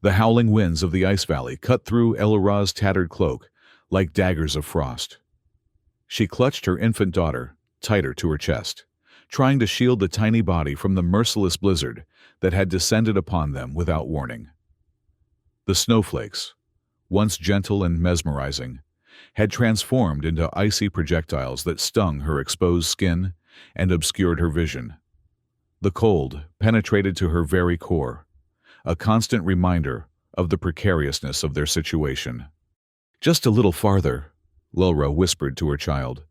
The howling winds of the ice valley cut through Elra's tattered cloak like daggers of frost. She clutched her infant daughter tighter to her chest, trying to shield the tiny body from the merciless blizzard that had descended upon them without warning. The snowflakes, once gentle and mesmerizing, had transformed into icy projectiles that stung her exposed skin and obscured her vision. The cold penetrated to her very core, a constant reminder of the precariousness of their situation. "Just a little farther," Lilra whispered to her child,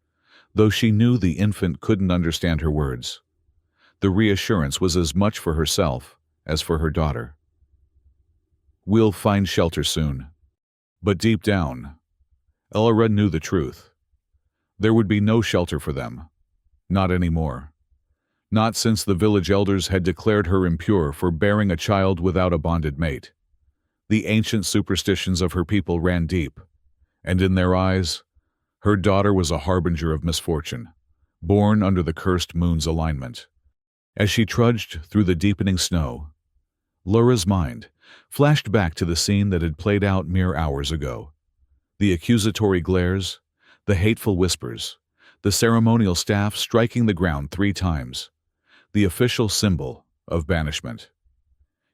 though she knew the infant couldn't understand her words. The reassurance was as much for herself as for her daughter. "We'll find shelter soon." But deep down, Elra knew the truth. There would be no shelter for them. Not anymore. Not since the village elders had declared her impure for bearing a child without a bonded mate. The ancient superstitions of her people ran deep, and in their eyes, her daughter was a harbinger of misfortune, born under the cursed moon's alignment. As she trudged through the deepening snow, Lura's mind flashed back to the scene that had played out mere hours ago. The accusatory glares, the hateful whispers, the ceremonial staff striking the ground 3 times, the official symbol of banishment.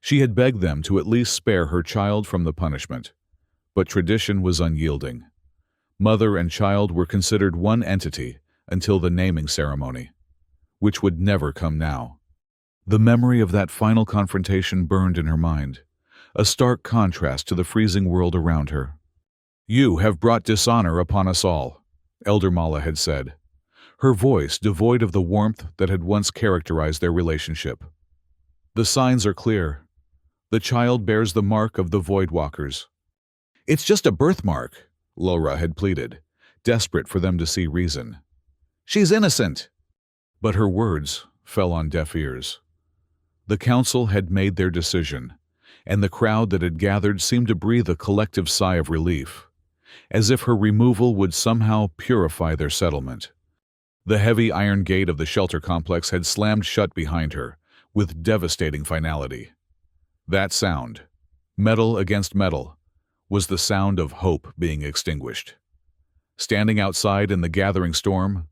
She had begged them to at least spare her child from the punishment, but tradition was unyielding. Mother and child were considered one entity until the naming ceremony, which would never come now. The memory of that final confrontation burned in her mind, a stark contrast to the freezing world around her. "You have brought dishonor upon us all," Elder Mala had said, her voice devoid of the warmth that had once characterized their relationship. "The signs are clear. The child bears the mark of the Void Walkers." "It's just a birthmark," Lilra had pleaded, desperate for them to see reason. "She's innocent." But her words fell on deaf ears. The council had made their decision, and the crowd that had gathered seemed to breathe a collective sigh of relief, as if her removal would somehow purify their settlement. The heavy iron gate of the shelter complex had slammed shut behind her, with devastating finality. That sound, metal against metal, was the sound of hope being extinguished. Standing outside in the gathering storm,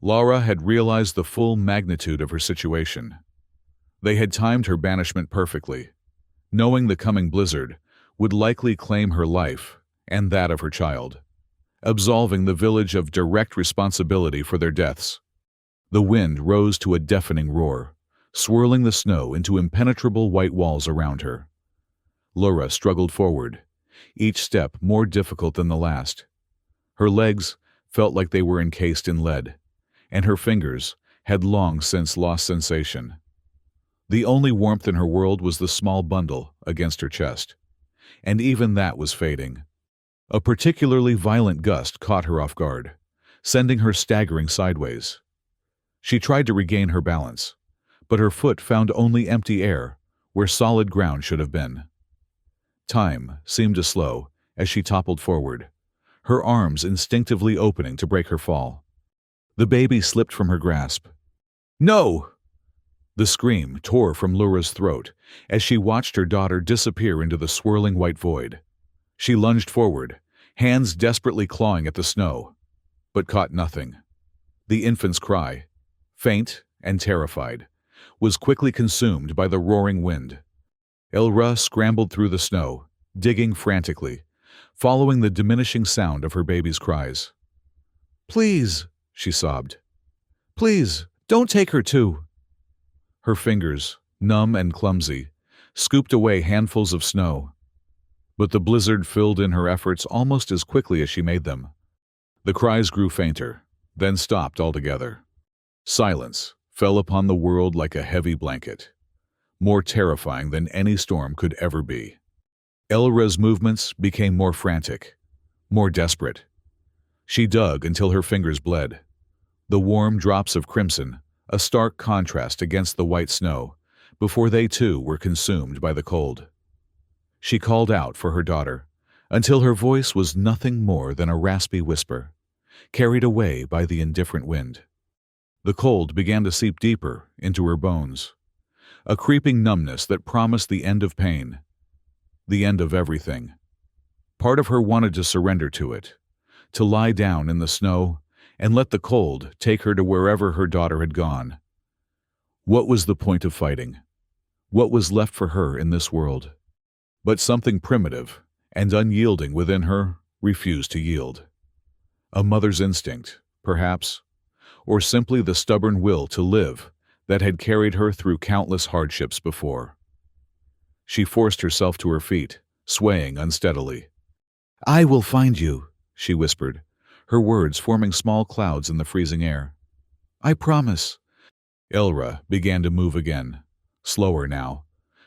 Laura had realized the full magnitude of her situation. They had timed her banishment perfectly, knowing the coming blizzard would likely claim her life and that of her child, absolving the village of direct responsibility for their deaths. The wind rose to a deafening roar, swirling the snow into impenetrable white walls around her. Laura struggled forward, each step more difficult than the last. Her legs felt like they were encased in lead, and her fingers had long since lost sensation. The only warmth in her world was the small bundle against her chest, and even that was fading. A particularly violent gust caught her off guard, sending her staggering sideways. She tried to regain her balance, but her foot found only empty air where solid ground should have been. Time seemed to slow as she toppled forward, her arms instinctively opening to break her fall. The baby slipped from her grasp. "No!" The scream tore from Lura's throat as she watched her daughter disappear into the swirling white void. She lunged forward, hands desperately clawing at the snow, but caught nothing. The infant's cry, faint and terrified, was quickly consumed by the roaring wind. Elra scrambled through the snow, digging frantically, following the diminishing sound of her baby's cries. "Please," she sobbed. "Please, don't take her too." Her fingers, numb and clumsy, scooped away handfuls of snow. But the blizzard filled in her efforts almost as quickly as she made them. The cries grew fainter, then stopped altogether. Silence fell upon the world like a heavy blanket, more terrifying than any storm could ever be. Elra's movements became more frantic, more desperate. She dug until her fingers bled. The warm drops of crimson, a stark contrast against the white snow, before they too were consumed by the cold. She called out for her daughter, until her voice was nothing more than a raspy whisper, carried away by the indifferent wind. The cold began to seep deeper into her bones, a creeping numbness that promised the end of pain. the end of everything. Part of her wanted to surrender to it, to lie down in the snow and let the cold take her to wherever her daughter had gone. What was the point of fighting? What was left for her in this world? But something primitive and unyielding within her refused to yield. A mother's instinct, perhaps, or simply the stubborn will to live that had carried her through countless hardships before. She forced herself to her feet, swaying unsteadily. "I will find you," she whispered, her words forming small clouds in the freezing air. "I promise." Ilra began to move again, slower now,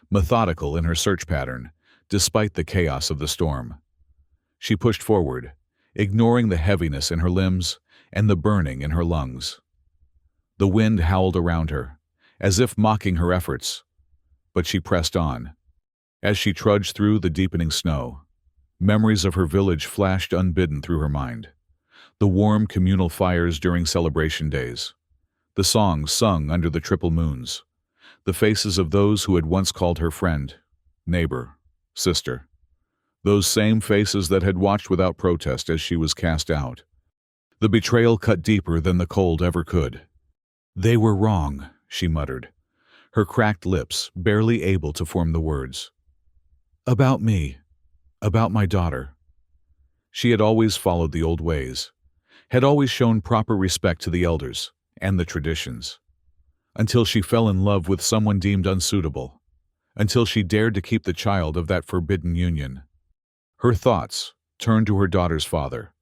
methodical in her search pattern, despite the chaos of the storm. She pushed forward, ignoring the heaviness in her limbs and the burning in her lungs. The wind howled around her, as if mocking her efforts, but she pressed on. As she trudged through the deepening snow, memories of her village flashed unbidden through her mind. The warm communal fires during celebration days, the songs sung under the triple moons, the faces of those who had once called her friend, neighbor, sister. Those same faces that had watched without protest as she was cast out. The betrayal cut deeper than the cold ever could. "They were wrong," she muttered, her cracked lips barely able to form the words. "About me, about my daughter." She had always followed the old ways, had always shown proper respect to the elders and the traditions, until she fell in love with someone deemed unsuitable, until she dared to keep the child of that forbidden union. Her thoughts turned to her daughter's father,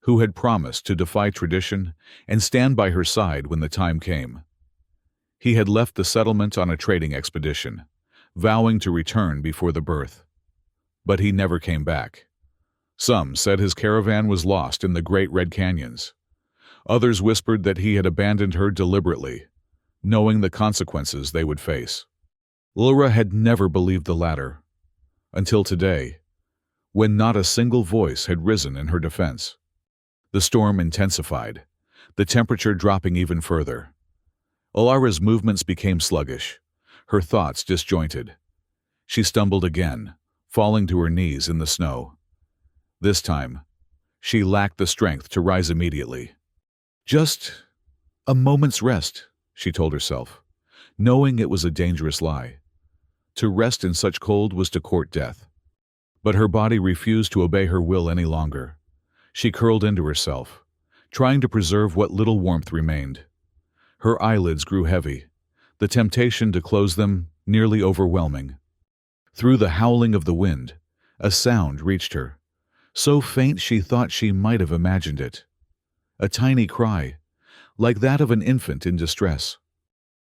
who had promised to defy tradition and stand by her side when the time came. He had left the settlement on a trading expedition, vowing to return before the birth. But he never came back. Some said his caravan was lost in the Great Red Canyons. Others whispered that he had abandoned her deliberately, knowing the consequences they would face. Laura had never believed the latter, until today, when not a single voice had risen in her defense. The storm intensified, the temperature dropping even further. Alara's movements became sluggish, her thoughts disjointed. She stumbled again, falling to her knees in the snow. This time, she lacked the strength to rise immediately. Just a moment's rest, she told herself, knowing it was a dangerous lie. To rest in such cold was to court death. But her body refused to obey her will any longer. She curled into herself, trying to preserve what little warmth remained. Her eyelids grew heavy, the temptation to close them nearly overwhelming. Through the howling of the wind, a sound reached her, so faint she thought she might have imagined it. A tiny cry, like that of an infant in distress.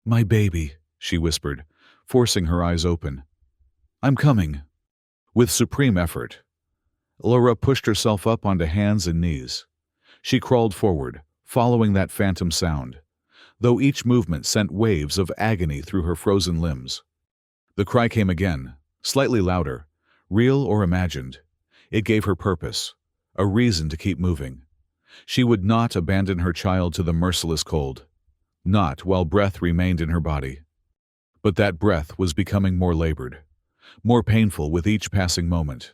"My baby," she whispered, forcing her eyes open. "I'm coming." With supreme effort, Laura pushed herself up onto hands and knees. She crawled forward, following that phantom sound, though each movement sent waves of agony through her frozen limbs. The cry came again, slightly louder, real or imagined. It gave her purpose, a reason to keep moving. She would not abandon her child to the merciless cold, not while breath remained in her body. But that breath was becoming more labored, more painful with each passing moment.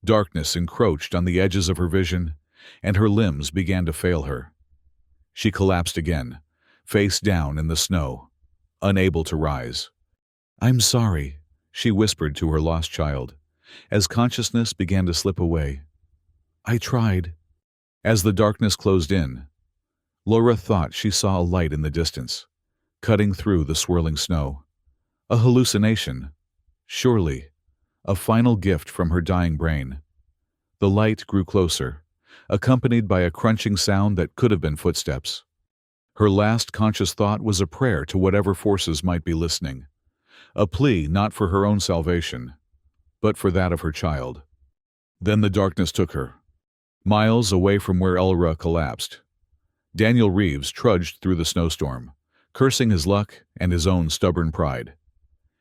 Darkness encroached on the edges of her vision, and her limbs began to fail her. She collapsed again, face down in the snow, unable to rise. "I'm sorry," she whispered to her lost child, as consciousness began to slip away. "I tried." As the darkness closed in, Laura thought she saw a light in the distance, cutting through the swirling snow. A hallucination, surely, a final gift from her dying brain. The light grew closer, accompanied by a crunching sound that could have been footsteps. Her last conscious thought was a prayer to whatever forces might be listening, a plea not for her own salvation, but for that of her child. Then the darkness took her, miles away from where Elra collapsed. Daniel Reeves trudged through the snowstorm, cursing his luck and his own stubborn pride.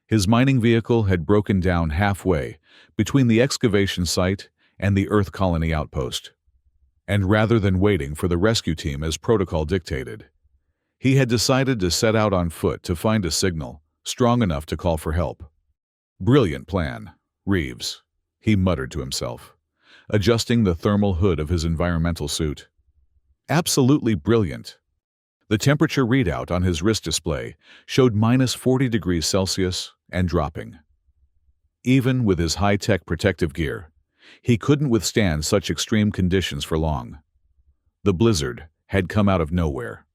His mining vehicle had broken down halfway between the excavation site and the Earth Colony outpost. And rather than waiting for the rescue team as protocol dictated, he had decided to set out on foot to find a signal strong enough to call for help. Brilliant plan, Reeves, he muttered to himself, adjusting the thermal hood of his environmental suit. Absolutely brilliant. The temperature readout on his wrist display showed -40 degrees Celsius and dropping. Even with his high-tech protective gear, he couldn't withstand such extreme conditions for long. The blizzard had come out of nowhere,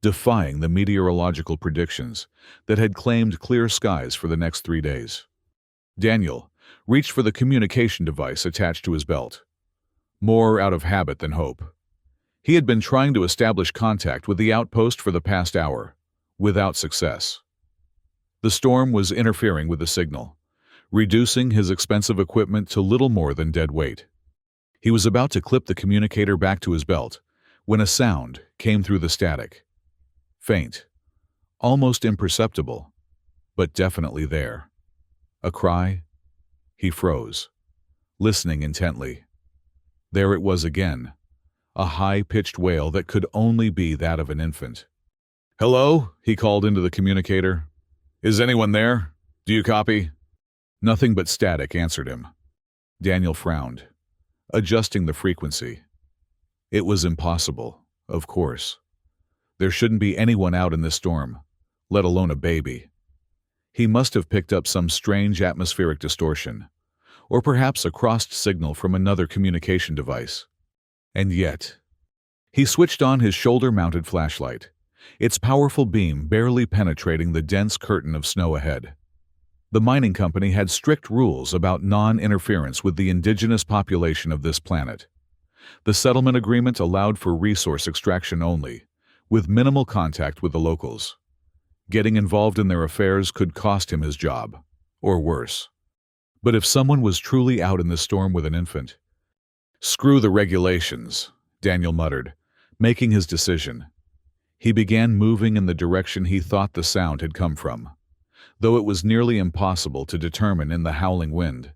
defying the meteorological predictions that had claimed clear skies for the next 3 days. Daniel reached for the communication device attached to his belt, more out of habit than hope. He had been trying to establish contact with the outpost for the past hour, without success. The storm was interfering with the signal, reducing his expensive equipment to little more than dead weight. He was about to clip the communicator back to his belt when a sound came through the static. Faint, almost imperceptible, but definitely there. A cry? He froze, listening intently. There it was again, a high-pitched wail that could only be that of an infant. "Hello?" he called into the communicator. "Is anyone there? Do you copy?" Nothing but static answered him. Daniel frowned, adjusting the frequency. It was impossible, of course. There shouldn't be anyone out in this storm, let alone a baby. He must have picked up some strange atmospheric distortion, or perhaps a crossed signal from another communication device. And yet, he switched on his shoulder-mounted flashlight, its powerful beam barely penetrating the dense curtain of snow ahead. The mining company had strict rules about non-interference with the indigenous population of this planet. The settlement agreement allowed for resource extraction only, with minimal contact with the locals. Getting involved in their affairs could cost him his job, or worse. But if someone was truly out in the storm with an infant— "Screw the regulations," Daniel muttered, making his decision. He began moving in the direction he thought the sound had come from, though it was nearly impossible to determine in the howling wind.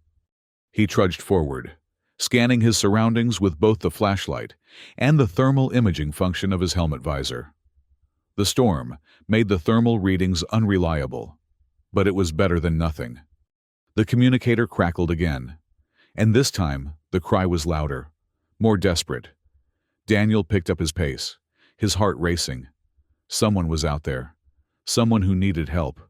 He trudged forward, scanning his surroundings with both the flashlight and the thermal imaging function of his helmet visor. The storm made the thermal readings unreliable, but it was better than nothing. The communicator crackled again, and this time the cry was louder, more desperate. Daniel picked up his pace, his heart racing. Someone was out there, someone who needed help.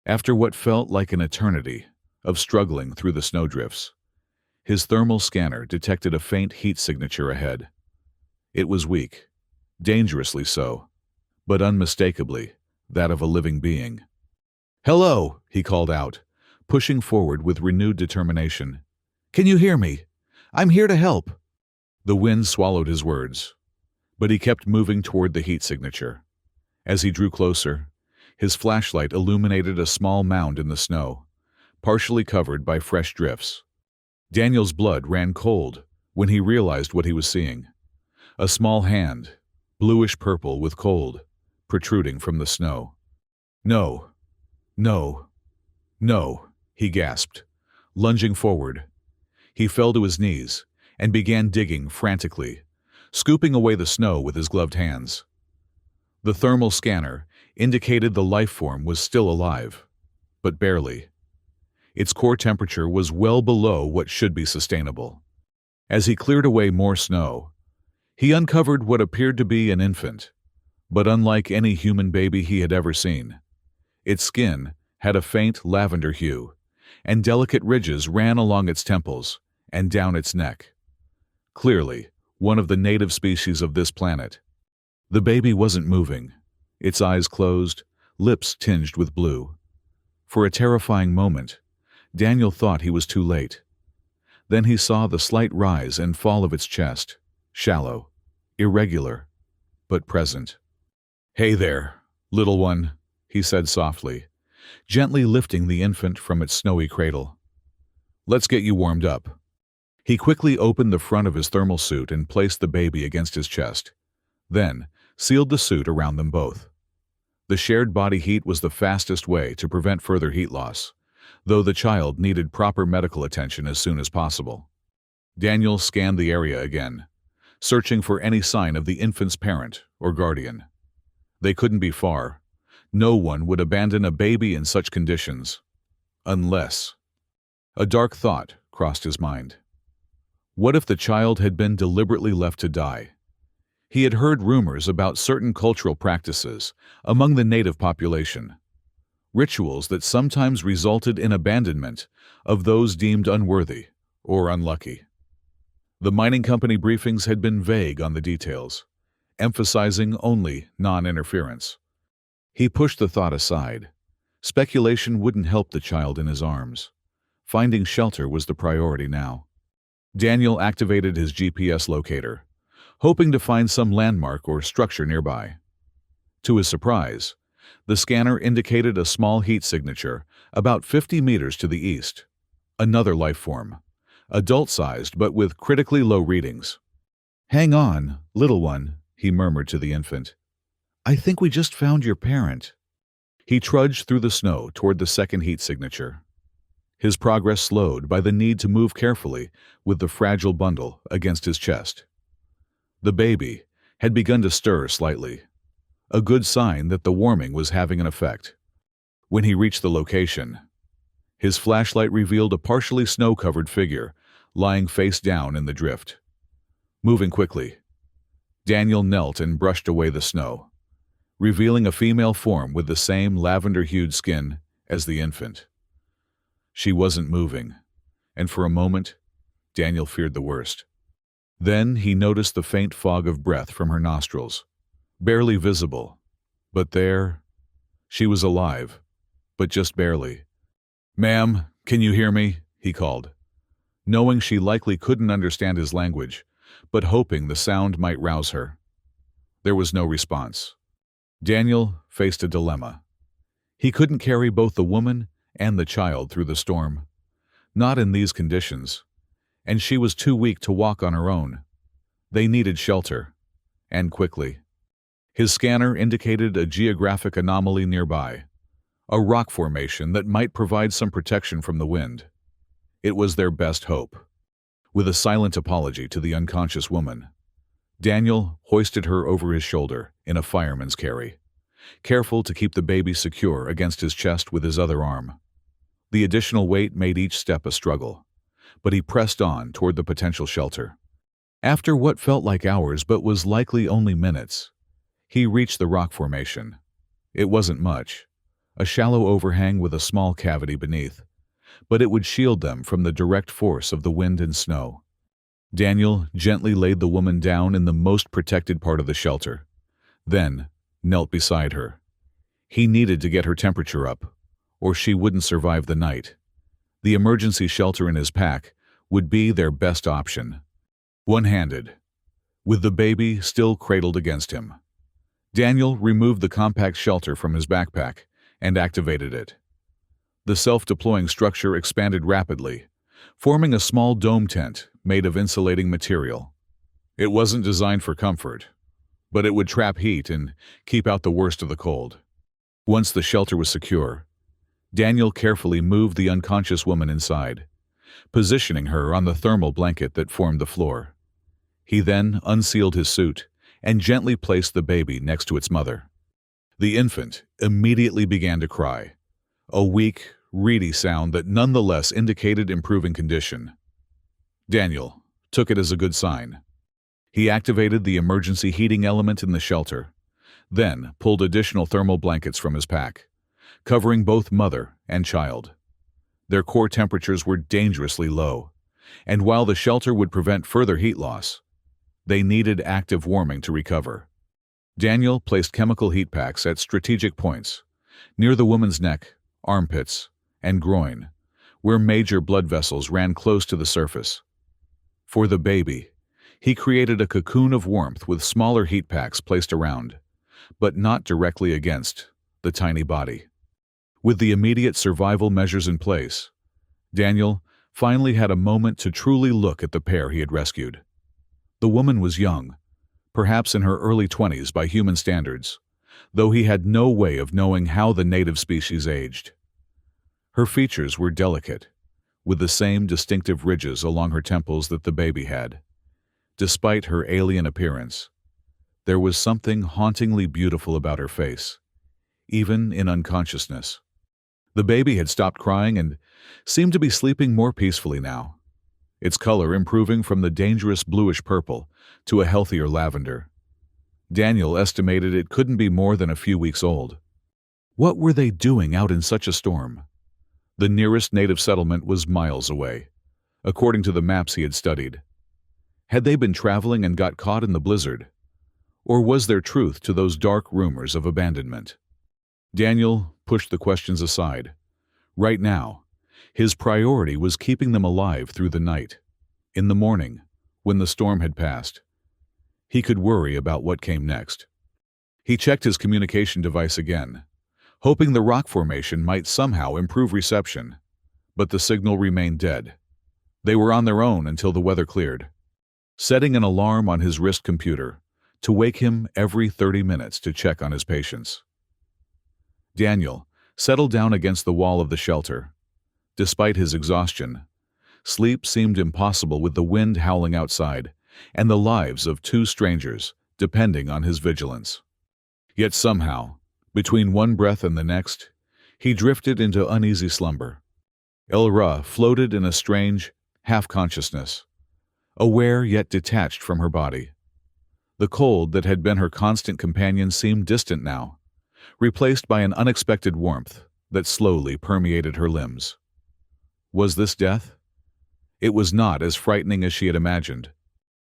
After what felt like an eternity of struggling through the snowdrifts, his thermal scanner detected a faint heat signature ahead. It was weak, dangerously so, but unmistakably that of a living being. "Hello," he called out, pushing forward with renewed determination. "Can you hear me? I'm here to help." The wind swallowed his words, but he kept moving toward the heat signature. As he drew closer, his flashlight illuminated a small mound in the snow, partially covered by fresh drifts. Daniel's blood ran cold when he realized what he was seeing. A small hand, bluish-purple with cold, protruding from the snow. "No, no, no," he gasped, lunging forward. He fell to his knees and began digging frantically, scooping away the snow with his gloved hands. The thermal scanner indicated the life form was still alive, but barely. Its core temperature was well below what should be sustainable. As he cleared away more snow, he uncovered what appeared to be an infant, but unlike any human baby he had ever seen. Its skin had a faint lavender hue, and delicate ridges ran along its temples and down its neck. Clearly, one of the native species of this planet. The baby wasn't moving, its eyes closed, lips tinged with blue. For a terrifying moment, Daniel thought he was too late. Then he saw the slight rise and fall of its chest, shallow, irregular, but present. "Hey there, little one," he said softly, gently lifting the infant from its snowy cradle. "Let's get you warmed up." He quickly opened the front of his thermal suit and placed the baby against his chest, then sealed the suit around them both. The shared body heat was the fastest way to prevent further heat loss, though the child needed proper medical attention as soon as possible. Daniel scanned the area again, searching for any sign of the infant's parent or guardian. They couldn't be far. No one would abandon a baby in such conditions. Unless— A dark thought crossed his mind. What if the child had been deliberately left to die? He had heard rumors about certain cultural practices among the native population, rituals that sometimes resulted in abandonment of those deemed unworthy or unlucky. The mining company briefings had been vague on the details, emphasizing only non-interference. He pushed the thought aside. Speculation wouldn't help the child in his arms. Finding shelter was the priority now. Daniel activated his GPS locator, hoping to find some landmark or structure nearby. To his surprise, the scanner indicated a small heat signature about 50 meters to the east. Another life form, adult-sized but with critically low readings. "Hang on, little one," he murmured to the infant. "I think we just found your parent." He trudged through the snow toward the second heat signature. His progress slowed by the need to move carefully with the fragile bundle against his chest. The baby had begun to stir slightly, a good sign that the warming was having an effect. When he reached the location, his flashlight revealed a partially snow-covered figure lying face down in the drift. Moving quickly, Daniel knelt and brushed away the snow, revealing a female form with the same lavender-hued skin as the infant. She wasn't moving, and for a moment, Daniel feared the worst. Then he noticed the faint fog of breath from her nostrils, barely visible. But there, she was alive, but just barely. "Ma'am, can you hear me?" he called, knowing she likely couldn't understand his language, but hoping the sound might rouse her. There was no response. Daniel faced a dilemma. He couldn't carry both the woman and the child through the storm. Not in these conditions. And she was too weak to walk on her own. They needed shelter, and quickly. His scanner indicated a geographic anomaly nearby, a rock formation that might provide some protection from the wind. It was their best hope. With a silent apology to the unconscious woman, Daniel hoisted her over his shoulder in a fireman's carry, careful to keep the baby secure against his chest with his other arm. The additional weight made each step a struggle, but he pressed on toward the potential shelter. After what felt like hours but was likely only minutes, he reached the rock formation. It wasn't much, a shallow overhang with a small cavity beneath, but it would shield them from the direct force of the wind and snow. Daniel gently laid the woman down in the most protected part of the shelter, then knelt beside her. He needed to get her temperature up, or she wouldn't survive the night. The emergency shelter in his pack would be their best option. One-handed, with the baby still cradled against him, Daniel removed the compact shelter from his backpack and activated it. The self-deploying structure expanded rapidly, forming a small dome tent made of insulating material. It wasn't designed for comfort, but it would trap heat and keep out the worst of the cold. Once the shelter was secure, Daniel carefully moved the unconscious woman inside, positioning her on the thermal blanket that formed the floor. He then unsealed his suit and gently placed the baby next to its mother. The infant immediately began to cry, a weak, reedy sound that nonetheless indicated improving condition. Daniel took it as a good sign. He activated the emergency heating element in the shelter, then pulled additional thermal blankets from his pack, covering both mother and child. Their core temperatures were dangerously low, and while the shelter would prevent further heat loss, they needed active warming to recover. Daniel placed chemical heat packs at strategic points, near the woman's neck, armpits, and groin, where major blood vessels ran close to the surface. For the baby, he created a cocoon of warmth with smaller heat packs placed around, but not directly against, the tiny body. With the immediate survival measures in place, Daniel finally had a moment to truly look at the pair he had rescued. The woman was young, perhaps in her early 20s by human standards, though he had no way of knowing how the native species aged. Her features were delicate, with the same distinctive ridges along her temples that the baby had. Despite her alien appearance, there was something hauntingly beautiful about her face, even in unconsciousness. The baby had stopped crying and seemed to be sleeping more peacefully now, its color improving from the dangerous bluish purple to a healthier lavender. Daniel estimated it couldn't be more than a few weeks old. What were they doing out in such a storm? The nearest native settlement was miles away, according to the maps he had studied. Had they been traveling and got caught in the blizzard? Or was there truth to those dark rumors of abandonment? Daniel pushed the questions aside. Right now, his priority was keeping them alive through the night. In the morning, when the storm had passed, he could worry about what came next. He checked his communication device again, hoping the rock formation might somehow improve reception, but the signal remained dead. They were on their own until the weather cleared. Setting an alarm on his wrist computer to wake him every 30 minutes to check on his patients. Daniel settled down against the wall of the shelter. Despite his exhaustion, sleep seemed impossible with the wind howling outside and the lives of two strangers depending on his vigilance. Yet somehow, between one breath and the next, he drifted into uneasy slumber. El-Ra floated in a strange half-consciousness, aware yet detached from her body. The cold that had been her constant companion seemed distant now, replaced by an unexpected warmth that slowly permeated her limbs. Was this death? It was not as frightening as she had imagined.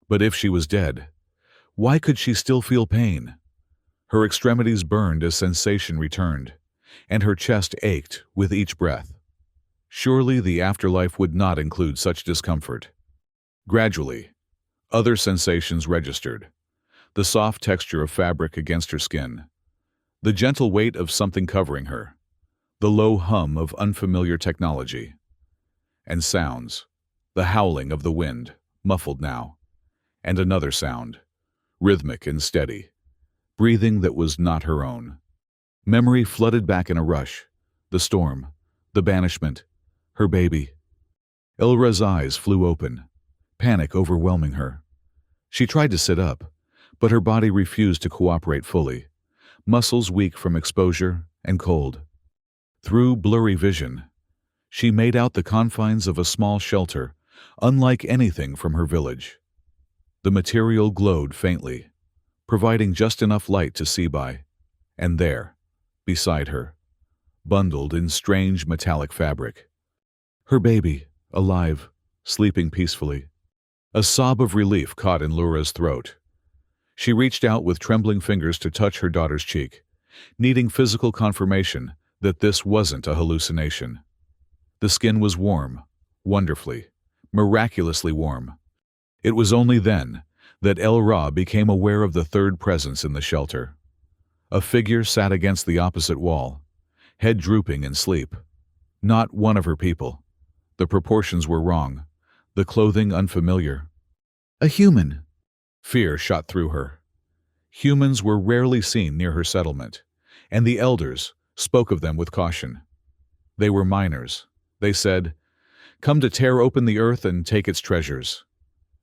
But if she was dead, why could she still feel pain? Her extremities burned as sensation returned, and her chest ached with each breath. Surely the afterlife would not include such discomfort. Gradually, other sensations registered. The soft texture of fabric against her skin, the gentle weight of something covering her, the low hum of unfamiliar technology. And sounds, the howling of the wind, muffled now, and another sound, rhythmic and steady, breathing that was not her own. Memory flooded back in a rush, the storm, the banishment, her baby. El-Ra's eyes flew open, panic overwhelming her. She tried to sit up, but her body refused to cooperate fully, muscles weak from exposure and cold. Through blurry vision, she made out the confines of a small shelter, unlike anything from her village. The material glowed faintly, providing just enough light to see by, and there, beside her, bundled in strange metallic fabric, her baby, alive, sleeping peacefully. A sob of relief caught in El-Ra's throat. She reached out with trembling fingers to touch her daughter's cheek, needing physical confirmation that this wasn't a hallucination. The skin was warm, wonderfully, miraculously warm. It was only then that El-Ra became aware of the third presence in the shelter. A figure sat against the opposite wall, head drooping in sleep. Not one of her people. The proportions were wrong, the clothing unfamiliar. A human. Fear shot through her. Humans were rarely seen near her settlement, and the elders spoke of them with caution. They were miners. They said, "Come to tear open the earth and take its treasures."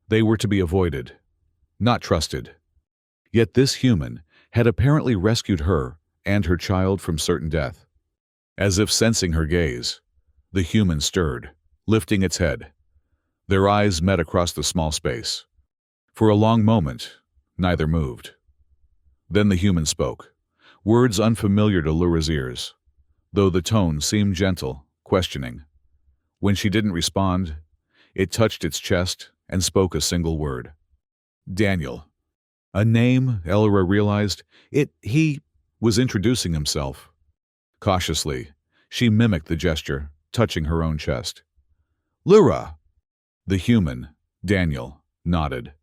They were to be avoided, not trusted. Yet this human had apparently rescued her and her child from certain death. As if sensing her gaze, the human stirred, lifting its head. Their eyes met across the small space. For a long moment, neither moved. Then the human spoke, words unfamiliar to El-Ra's ears, though the tone seemed gentle, questioning. When she didn't respond, it touched its chest and spoke a single word. Daniel. A name, El-Ra realized. He was introducing himself. Cautiously, she mimicked the gesture, touching her own chest. "El-Ra!" The human, Daniel, nodded,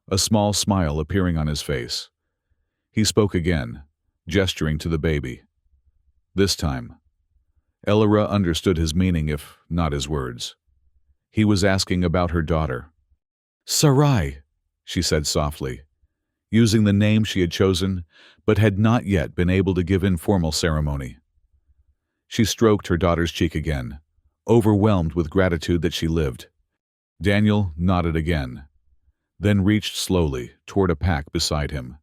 a small smile appearing on his face. He spoke again, gesturing to the baby. This time, El-Ra understood his meaning if not his words. He was asking about her daughter. "Sarai," she said softly, using the name she had chosen but had not yet been able to give informal ceremony. She stroked her daughter's cheek again, overwhelmed with gratitude that she lived. Daniel nodded again, then reached slowly toward a pack beside him.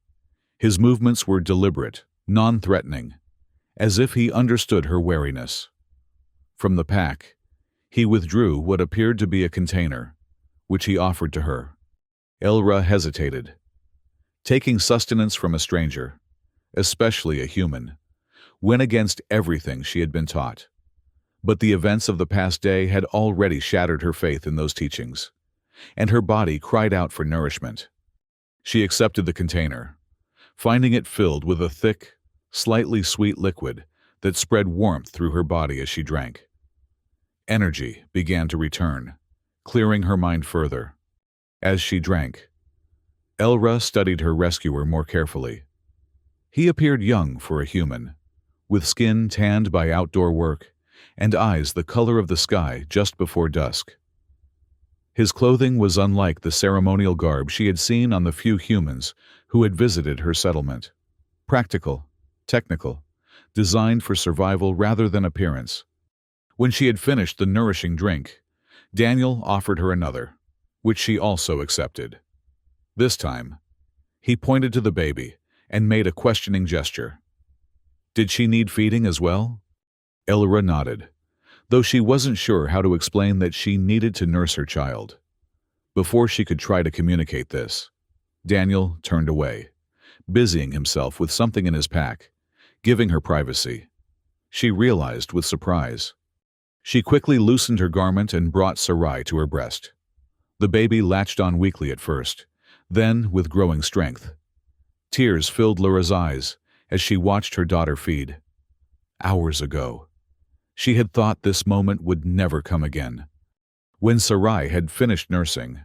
His movements were deliberate, non-threatening, as if he understood her wariness. From the pack, he withdrew what appeared to be a container, which he offered to her. Elra hesitated. Taking sustenance from a stranger, especially a human, went against everything she had been taught. But the events of the past day had already shattered her faith in those teachings, and her body cried out for nourishment. She accepted the container, finding it filled with a thick, slightly sweet liquid that spread warmth through her body as she drank. Energy began to return, clearing her mind further. As she drank, Elra studied her rescuer more carefully. He appeared young for a human, with skin tanned by outdoor work and eyes the color of the sky just before dusk. His clothing was unlike the ceremonial garb she had seen on the few humans who had visited her settlement. Practical, technical, designed for survival rather than appearance. When she had finished the nourishing drink, Daniel offered her another, which she also accepted. This time, he pointed to the baby and made a questioning gesture. Did she need feeding as well? Elra nodded, though she wasn't sure how to explain that she needed to nurse her child. Before she could try to communicate this, Daniel turned away, busying himself with something in his pack, giving her privacy. She realized with surprise. She quickly loosened her garment and brought Sarai to her breast. The baby latched on weakly at first, then with growing strength. Tears filled Laura's eyes as she watched her daughter feed. Hours ago, she had thought this moment would never come again. When Sarai had finished nursing,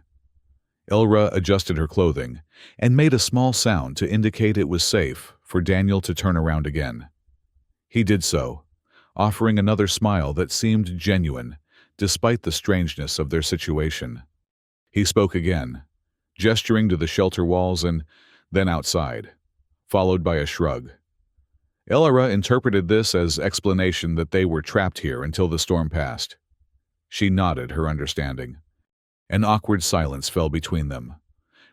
Elra adjusted her clothing and made a small sound to indicate it was safe for Daniel to turn around again. He did so, offering another smile that seemed genuine, despite the strangeness of their situation. He spoke again, gesturing to the shelter walls and then outside, followed by a shrug. Elra interpreted this as explanation that they were trapped here until the storm passed. She nodded her understanding. An awkward silence fell between them,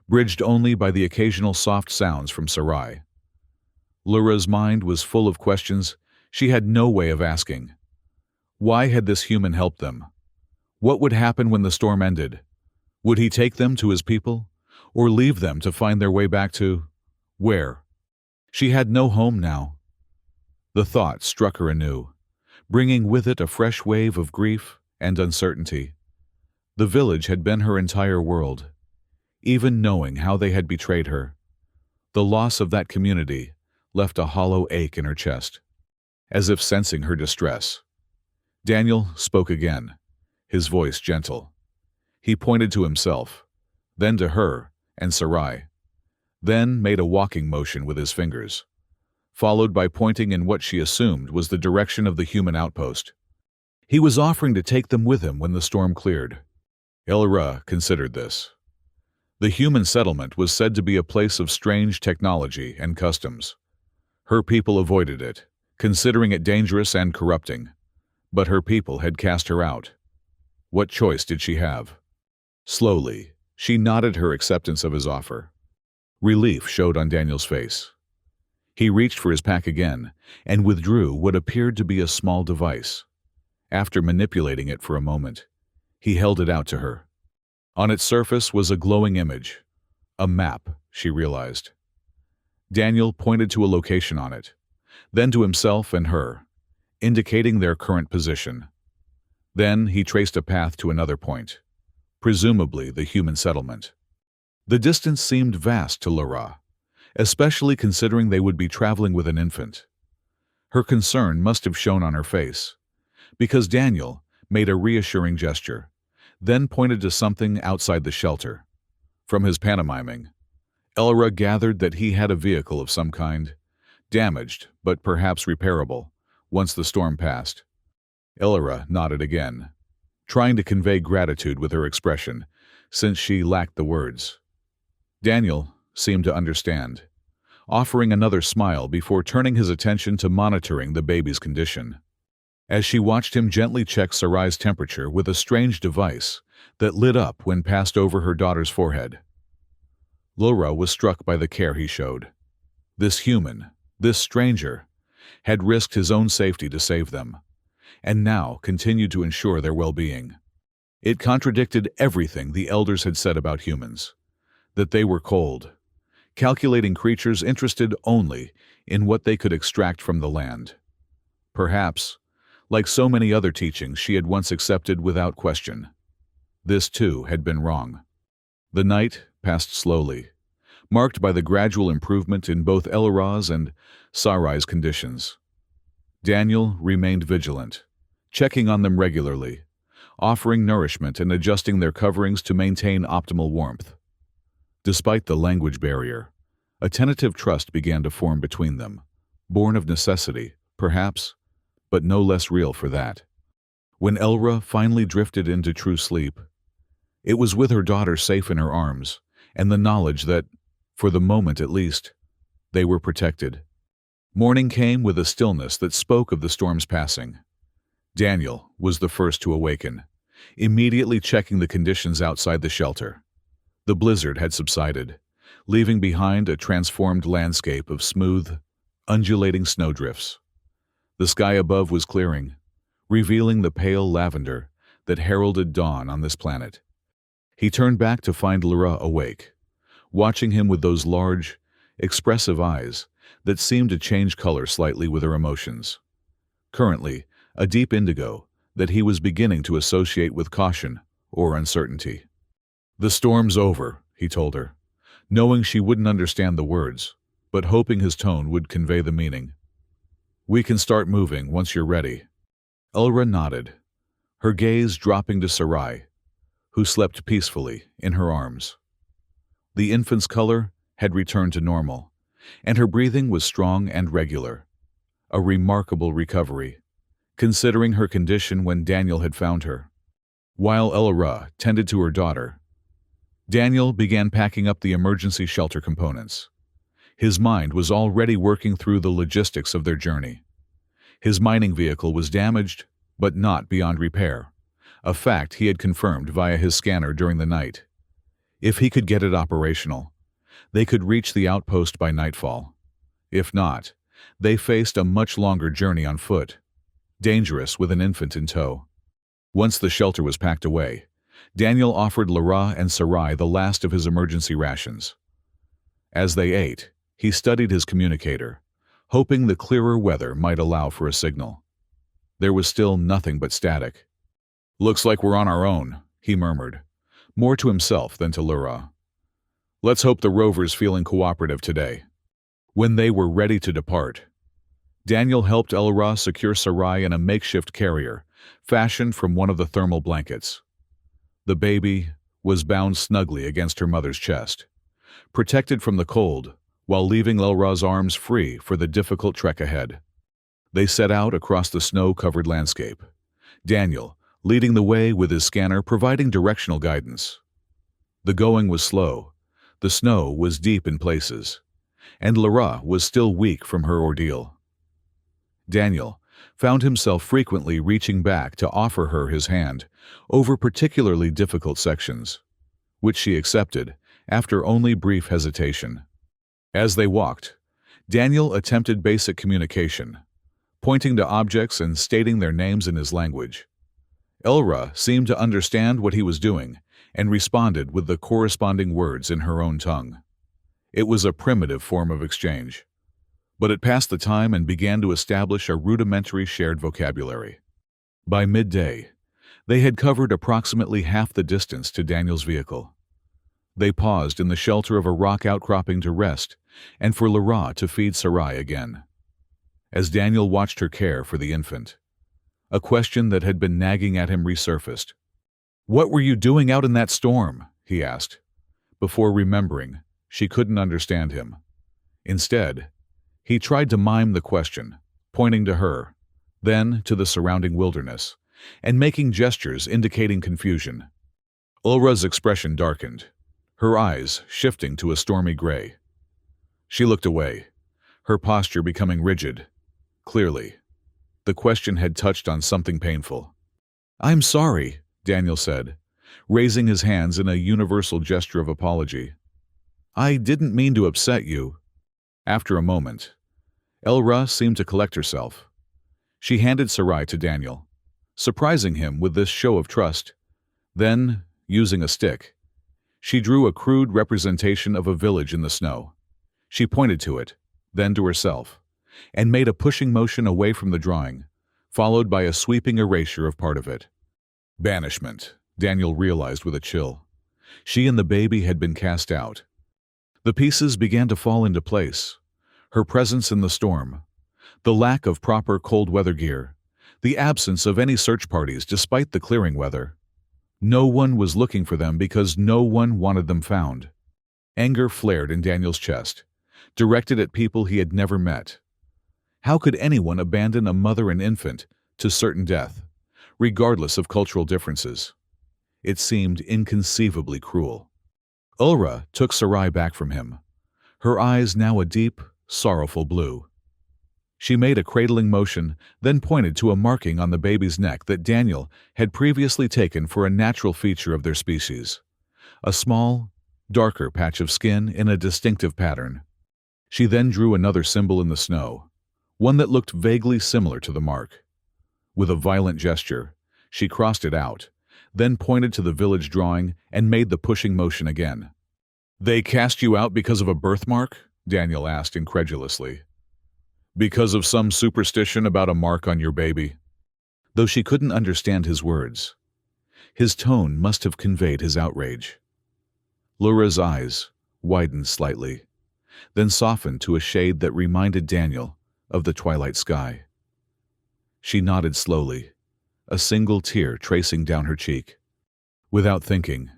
bridged only by the occasional soft sounds from Sarai. Laura's mind was full of questions she had no way of asking. Why had this human helped them? What would happen when the storm ended? Would he take them to his people, or leave them to find their way back to where? She had no home now. The thought struck her anew, bringing with it a fresh wave of grief and uncertainty. The village had been her entire world, even knowing how they had betrayed her. The loss of that community left a hollow ache in her chest, as if sensing her distress. Daniel spoke again, his voice gentle. He pointed to himself, then to her and Sarai, then made a walking motion with his fingers, followed by pointing in what she assumed was the direction of the human outpost. He was offering to take them with him when the storm cleared. Elra considered this. The human settlement was said to be a place of strange technology and customs. Her people avoided it, considering it dangerous and corrupting. But her people had cast her out. What choice did she have? Slowly, she nodded her acceptance of his offer. Relief showed on Daniel's face. He reached for his pack again and withdrew what appeared to be a small device. After manipulating it for a moment, he held it out to her. On its surface was a glowing image. A map, she realized. Daniel pointed to a location on it, then to himself and her, indicating their current position. Then he traced a path to another point, presumably the human settlement. The distance seemed vast to Laura, especially considering they would be traveling with an infant. Her concern must have shown on her face, because Daniel made a reassuring gesture, then pointed to something outside the shelter. From his pantomiming, Elra gathered that he had a vehicle of some kind, damaged but perhaps repairable, once the storm passed. Elra nodded again, trying to convey gratitude with her expression, since she lacked the words. Daniel seemed to understand, offering another smile before turning his attention to monitoring the baby's condition. As she watched him gently check Sarai's temperature with a strange device that lit up when passed over her daughter's forehead, Laura was struck by the care he showed. This human, this stranger, had risked his own safety to save them, and now continued to ensure their well-being. It contradicted everything the elders had said about humans, that they were cold, calculating creatures interested only in what they could extract from the land. Perhaps, like so many other teachings she had once accepted without question, this too had been wrong. The night passed slowly, marked by the gradual improvement in both Elraz's and Sarai's conditions. Daniel remained vigilant, checking on them regularly, offering nourishment and adjusting their coverings to maintain optimal warmth. Despite the language barrier, a tentative trust began to form between them, born of necessity, perhaps, but no less real for that. When Elra finally drifted into true sleep, it was with her daughter safe in her arms, and the knowledge that, for the moment at least, they were protected. Morning came with a stillness that spoke of the storm's passing. Daniel was the first to awaken, immediately checking the conditions outside the shelter. The blizzard had subsided, leaving behind a transformed landscape of smooth, undulating snowdrifts. The sky above was clearing, revealing the pale lavender that heralded dawn on this planet. He turned back to find Lyra awake, watching him with those large, expressive eyes that seemed to change color slightly with her emotions. Currently, a deep indigo that he was beginning to associate with caution or uncertainty. "The storm's over," he told her, knowing she wouldn't understand the words, but hoping his tone would convey the meaning. "We can start moving once you're ready." Elra nodded, her gaze dropping to Sarai, who slept peacefully in her arms. The infant's color had returned to normal, and her breathing was strong and regular. A remarkable recovery, considering her condition when Daniel had found her. While Elra tended to her daughter, Daniel began packing up the emergency shelter components. His mind was already working through the logistics of their journey. His mining vehicle was damaged, but not beyond repair, a fact he had confirmed via his scanner during the night. If he could get it operational, they could reach the outpost by nightfall. If not, they faced a much longer journey on foot, dangerous with an infant in tow. Once the shelter was packed away, Daniel offered Lyra and Sarai the last of his emergency rations. As they ate, he studied his communicator, hoping the clearer weather might allow for a signal. There was still nothing but static. "Looks like we're on our own," he murmured, more to himself than to Lyra. "Let's hope the rover's feeling cooperative today." When they were ready to depart, Daniel helped Elra secure Sarai in a makeshift carrier, fashioned from one of the thermal blankets. The baby was bound snugly against her mother's chest, protected from the cold, while leaving Elra's arms free for the difficult trek ahead. They set out across the snow-covered landscape, Daniel leading the way with his scanner providing directional guidance. The going was slow, the snow was deep in places, and Lyra was still weak from her ordeal. Daniel found himself frequently reaching back to offer her his hand over particularly difficult sections, which she accepted after only brief hesitation. As they walked, Daniel attempted basic communication, pointing to objects and stating their names in his language. Elra seemed to understand what he was doing and responded with the corresponding words in her own tongue. It was a primitive form of exchange, but it passed the time and began to establish a rudimentary shared vocabulary. By midday, they had covered approximately half the distance to Daniel's vehicle. They paused in the shelter of a rock outcropping to rest and for Lyra to feed Sarai again. As Daniel watched her care for the infant, a question that had been nagging at him resurfaced. "What were you doing out in that storm?" he asked, before remembering she couldn't understand him. Instead, he tried to mime the question, pointing to her, then to the surrounding wilderness, and making gestures indicating confusion. Ulra's expression darkened, her eyes shifting to a stormy gray. She looked away, her posture becoming rigid. Clearly, the question had touched on something painful. "I'm sorry," Daniel said, raising his hands in a universal gesture of apology. "I didn't mean to upset you." After a moment, Elra seemed to collect herself. She handed Sarai to Daniel, surprising him with this show of trust. Then, using a stick, she drew a crude representation of a village in the snow. She pointed to it, then to herself, and made a pushing motion away from the drawing, followed by a sweeping erasure of part of it. Banishment, Daniel realized with a chill. She and the baby had been cast out. The pieces began to fall into place. Her presence in the storm, the lack of proper cold weather gear, the absence of any search parties despite the clearing weather. No one was looking for them because no one wanted them found. Anger flared in Daniel's chest, directed at people he had never met. How could anyone abandon a mother and infant to certain death, regardless of cultural differences? It seemed inconceivably cruel. Ulra took Sarai back from him, her eyes now a deep, sorrowful blue. She made a cradling motion, then pointed to a marking on the baby's neck that Daniel had previously taken for a natural feature of their species. A small, darker patch of skin in a distinctive pattern. She then drew another symbol in the snow, one that looked vaguely similar to the mark. With a violent gesture, she crossed it out, then pointed to the village drawing and made the pushing motion again. "They cast you out because of a birthmark?" Daniel asked incredulously. "Because of some superstition about a mark on your baby?" Though she couldn't understand his words, his tone must have conveyed his outrage. Laura's eyes widened slightly, then softened to a shade that reminded Daniel of the twilight sky. She nodded slowly, a single tear tracing down her cheek. Without thinking,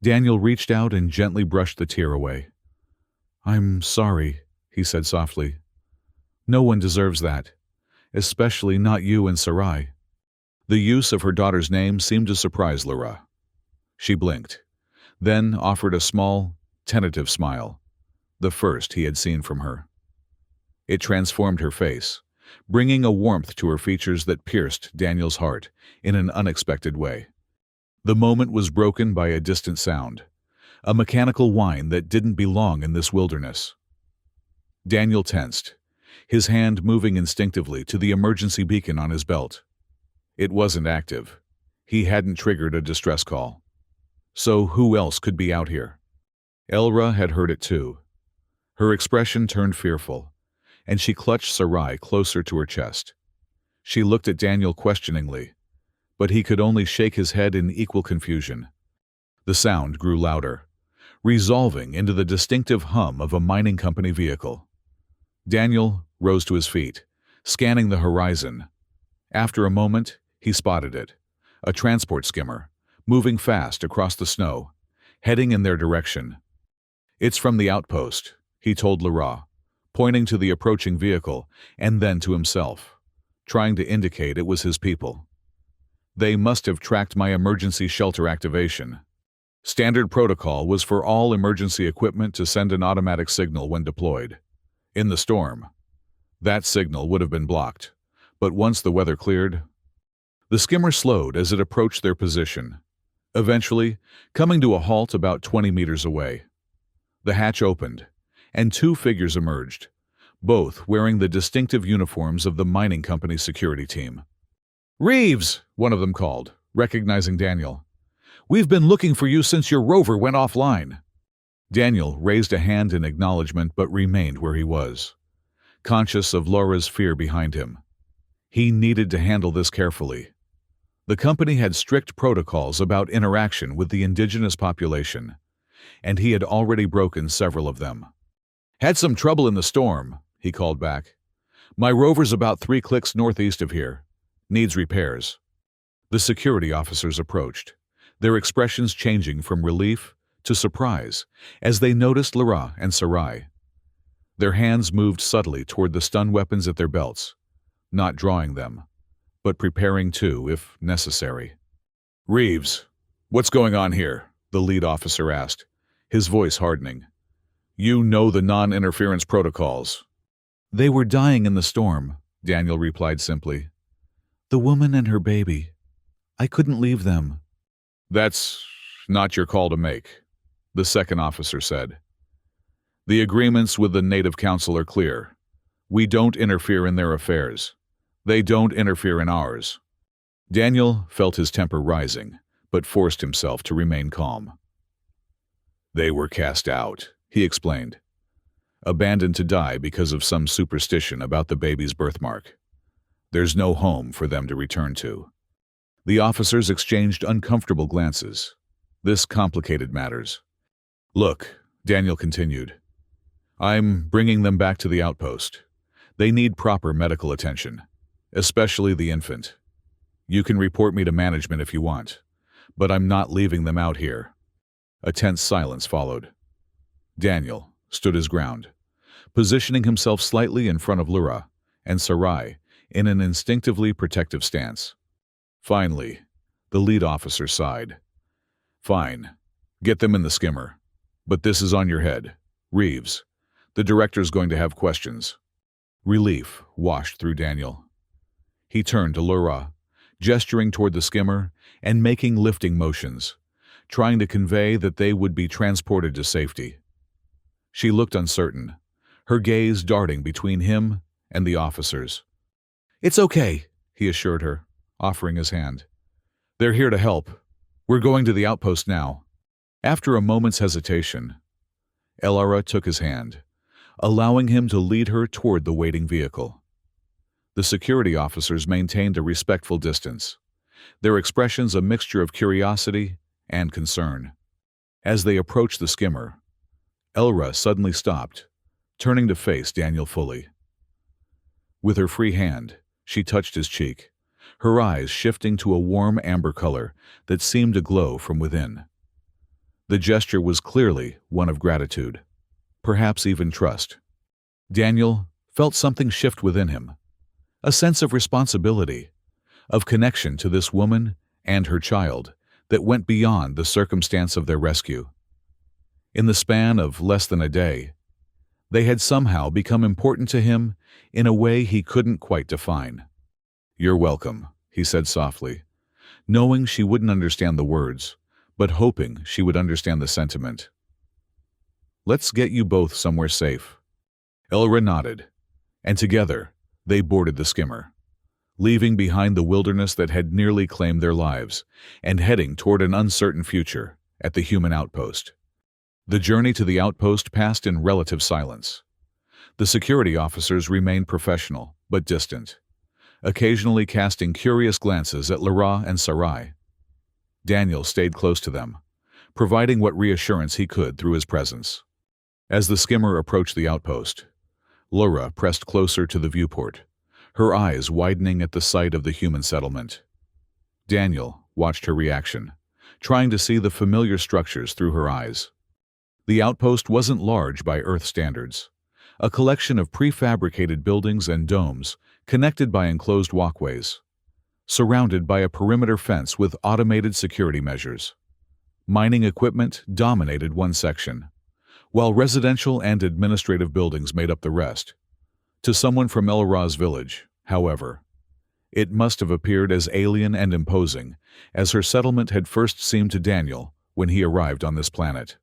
Daniel reached out and gently brushed the tear away. "I'm sorry," he said softly. "No one deserves that, especially not you and Sarai." The use of her daughter's name seemed to surprise Laura. She blinked, then offered a small, tentative smile, the first he had seen from her. It transformed her face, bringing a warmth to her features that pierced Daniel's heart in an unexpected way. The moment was broken by a distant sound, a mechanical whine that didn't belong in this wilderness. Daniel tensed, his hand moving instinctively to the emergency beacon on his belt. It wasn't active. He hadn't triggered a distress call. So who else could be out here? Elra had heard it too. Her expression turned fearful, and she clutched Sarai closer to her chest. She looked at Daniel questioningly, but he could only shake his head in equal confusion. The sound grew louder, resolving into the distinctive hum of a mining company vehicle. Daniel rose to his feet, scanning the horizon. After a moment, he spotted it, a transport skimmer, moving fast across the snow, heading in their direction. "It's from the outpost," he told Laura, pointing to the approaching vehicle and then to himself, trying to indicate it was his people. "They must have tracked my emergency shelter activation. Standard protocol was for all emergency equipment to send an automatic signal when deployed. In the storm, that signal would have been blocked, but once the weather cleared..." The skimmer slowed as it approached their position, eventually coming to a halt about 20 meters away. The hatch opened, and two figures emerged, both wearing the distinctive uniforms of the mining company's security team. "Reeves!" one of them called, recognizing Daniel. "We've been looking for you since your rover went offline." Daniel raised a hand in acknowledgement but remained where he was, conscious of Laura's fear behind him. He needed to handle this carefully. The company had strict protocols about interaction with the indigenous population, and he had already broken several of them. "Had some trouble in the storm," he called back. "My rover's about 3 clicks northeast of here. Needs repairs." The security officers approached, their expressions changing from relief to surprise as they noticed Laura and Sarai. Their hands moved subtly toward the stun weapons at their belts, not drawing them, but preparing to if necessary. "Reeves, what's going on here?" the lead officer asked, his voice hardening. "You know the non-interference protocols." "They were dying in the storm," Daniel replied simply. "The woman and her baby. I couldn't leave them." "That's not your call to make," the second officer said. "The agreements with the Native Council are clear. We don't interfere in their affairs. They don't interfere in ours." Daniel felt his temper rising, but forced himself to remain calm. They were cast out, he explained, abandoned to die because of some superstition about the baby's birthmark. There's no home for them to return to. The officers exchanged uncomfortable glances. This complicated matters. Look, Daniel continued, I'm bringing them back to the outpost. They need proper medical attention, especially the infant. You can report me to management if you want, but I'm not leaving them out here. A tense silence followed. Daniel stood his ground, positioning himself slightly in front of Lura and Sarai in an instinctively protective stance. Finally, the lead officer sighed. Fine, get them in the skimmer. But this is on your head. Reeves, the director's going to have questions. Relief washed through Daniel. He turned to Lura, gesturing toward the skimmer and making lifting motions, trying to convey that they would be transported to safety. She looked uncertain, her gaze darting between him and the officers. It's okay, he assured her, offering his hand. They're here to help. We're going to the outpost now. After a moment's hesitation, Elara took his hand, allowing him to lead her toward the waiting vehicle. The security officers maintained a respectful distance, their expressions a mixture of curiosity and concern. As they approached the skimmer, Elra suddenly stopped, turning to face Daniel fully. With her free hand, she touched his cheek, her eyes shifting to a warm amber color that seemed to glow from within. The gesture was clearly one of gratitude, perhaps even trust. Daniel felt something shift within him, a sense of responsibility, of connection to this woman and her child that went beyond the circumstance of their rescue. In the span of less than a day, they had somehow become important to him in a way he couldn't quite define. You're welcome, he said softly, knowing she wouldn't understand the words, but hoping she would understand the sentiment. Let's get you both somewhere safe. Elra nodded, and together they boarded the skimmer, leaving behind the wilderness that had nearly claimed their lives and heading toward an uncertain future at the human outpost. The journey to the outpost passed in relative silence. The security officers remained professional but distant, occasionally casting curious glances at Lara and Sarai. Daniel stayed close to them, providing what reassurance he could through his presence. As the skimmer approached the outpost, Lara pressed closer to the viewport, her eyes widening at the sight of the human settlement. Daniel watched her reaction, trying to see the familiar structures through her eyes. The outpost wasn't large by Earth standards, a collection of prefabricated buildings and domes connected by enclosed walkways, surrounded by a perimeter fence with automated security measures. Mining equipment dominated one section, while residential and administrative buildings made up the rest. To someone from Elra's village, however, it must have appeared as alien and imposing as her settlement had first seemed to Daniel when he arrived on this planet.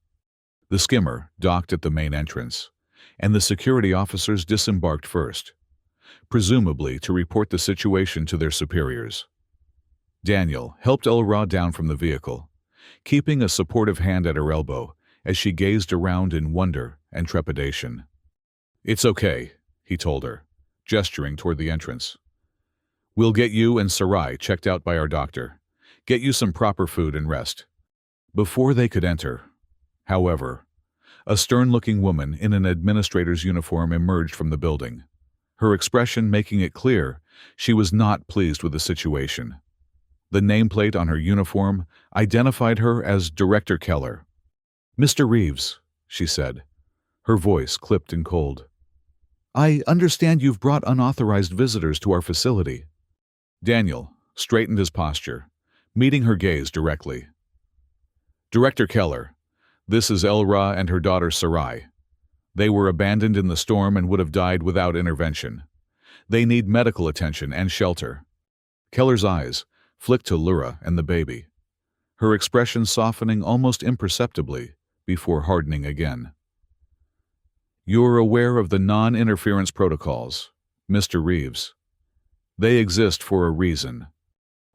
The skimmer docked at the main entrance, and the security officers disembarked first, presumably to report the situation to their superiors. Daniel helped Elra down from the vehicle, keeping a supportive hand at her elbow as she gazed around in wonder and trepidation. It's okay, he told her, gesturing toward the entrance. We'll get you and Sarai checked out by our doctor, get you some proper food and rest. Before they could enter, however, a stern-looking woman in an administrator's uniform emerged from the building, her expression making it clear she was not pleased with the situation. The nameplate on her uniform identified her as Director Keller. Mr. Reeves, she said, her voice clipped and cold. I understand you've brought unauthorized visitors to our facility. Daniel straightened his posture, meeting her gaze directly. Director Keller, this is Elra and her daughter Sarai. They were abandoned in the storm and would have died without intervention. They need medical attention and shelter. Keller's eyes flicked to Lura and the baby, her expression softening almost imperceptibly before hardening again. You're aware of the non-interference protocols, Mr. Reeves. They exist for a reason.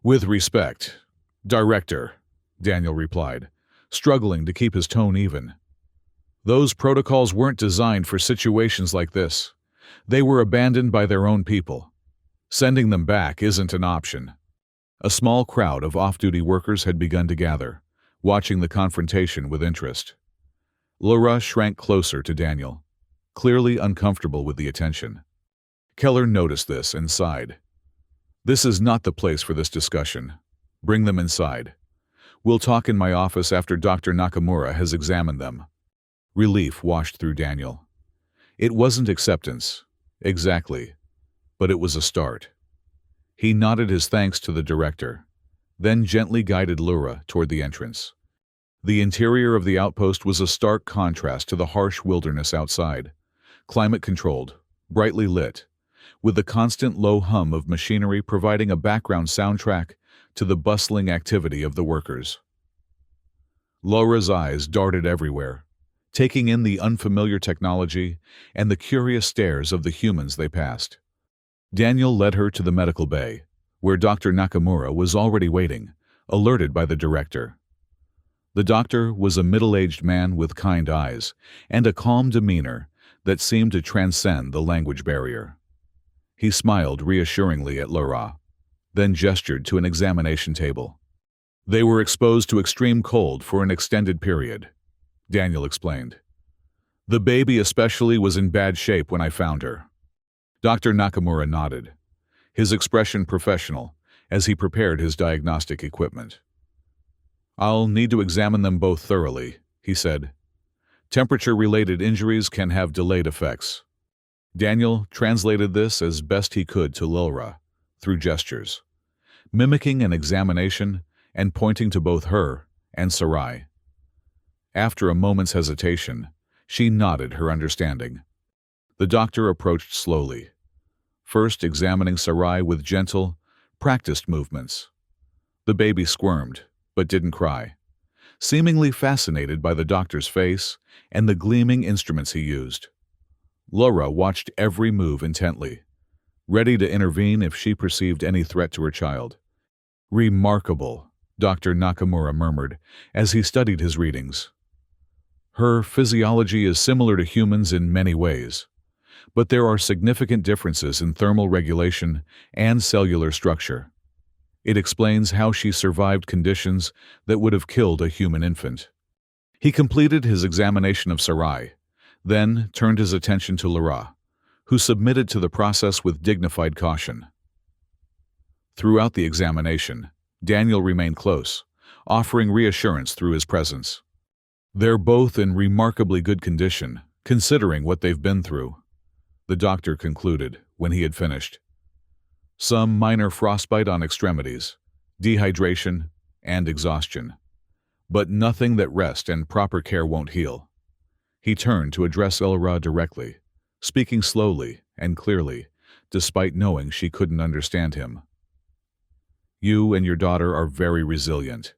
With respect, Director, Daniel replied, struggling to keep his tone even. Those protocols weren't designed for situations like this. They were abandoned by their own people. Sending them back isn't an option. A small crowd of off-duty workers had begun to gather, watching the confrontation with interest. Laura shrank closer to Daniel, clearly uncomfortable with the attention. Keller noticed this and sighed. This is not the place for this discussion. Bring them inside. We'll talk in my office after Dr. Nakamura has examined them. Relief washed through Daniel. It wasn't acceptance, exactly, but it was a start. He nodded his thanks to the director, then gently guided Laura toward the entrance. The interior of the outpost was a stark contrast to the harsh wilderness outside, climate-controlled, brightly lit, with the constant low hum of machinery providing a background soundtrack to the bustling activity of the workers. Laura's eyes darted everywhere, taking in the unfamiliar technology and the curious stares of the humans they passed. Daniel led her to the medical bay, where Dr. Nakamura was already waiting, alerted by the director. The doctor was a middle-aged man with kind eyes and a calm demeanor that seemed to transcend the language barrier. He smiled reassuringly at Laura, then gestured to an examination table. They were exposed to extreme cold for an extended period, Daniel explained. The baby especially was in bad shape when I found her. Dr. Nakamura nodded, his expression professional, as he prepared his diagnostic equipment. I'll need to examine them both thoroughly, he said. Temperature-related injuries can have delayed effects. Daniel translated this as best he could to Laura, through gestures, mimicking an examination and pointing to both her and Sarai. After a moment's hesitation, she nodded her understanding. The doctor approached slowly, first examining Sarai with gentle, practiced movements. The baby squirmed, but didn't cry, seemingly fascinated by the doctor's face and the gleaming instruments he used. Laura watched every move intently, ready to intervene if she perceived any threat to her child. Remarkable, Dr. Nakamura murmured as he studied his readings. Her physiology is similar to humans in many ways, but there are significant differences in thermal regulation and cellular structure. It explains how she survived conditions that would have killed a human infant. He completed his examination of Sarai, then turned his attention to Laura, who submitted to the process with dignified caution. Throughout the examination, Daniel remained close, offering reassurance through his presence. They're both in remarkably good condition, considering what they've been through, the doctor concluded when he had finished. Some minor frostbite on extremities, dehydration, and exhaustion, but nothing that rest and proper care won't heal. He turned to address Laura directly, speaking slowly and clearly, despite knowing she couldn't understand him. You and your daughter are very resilient.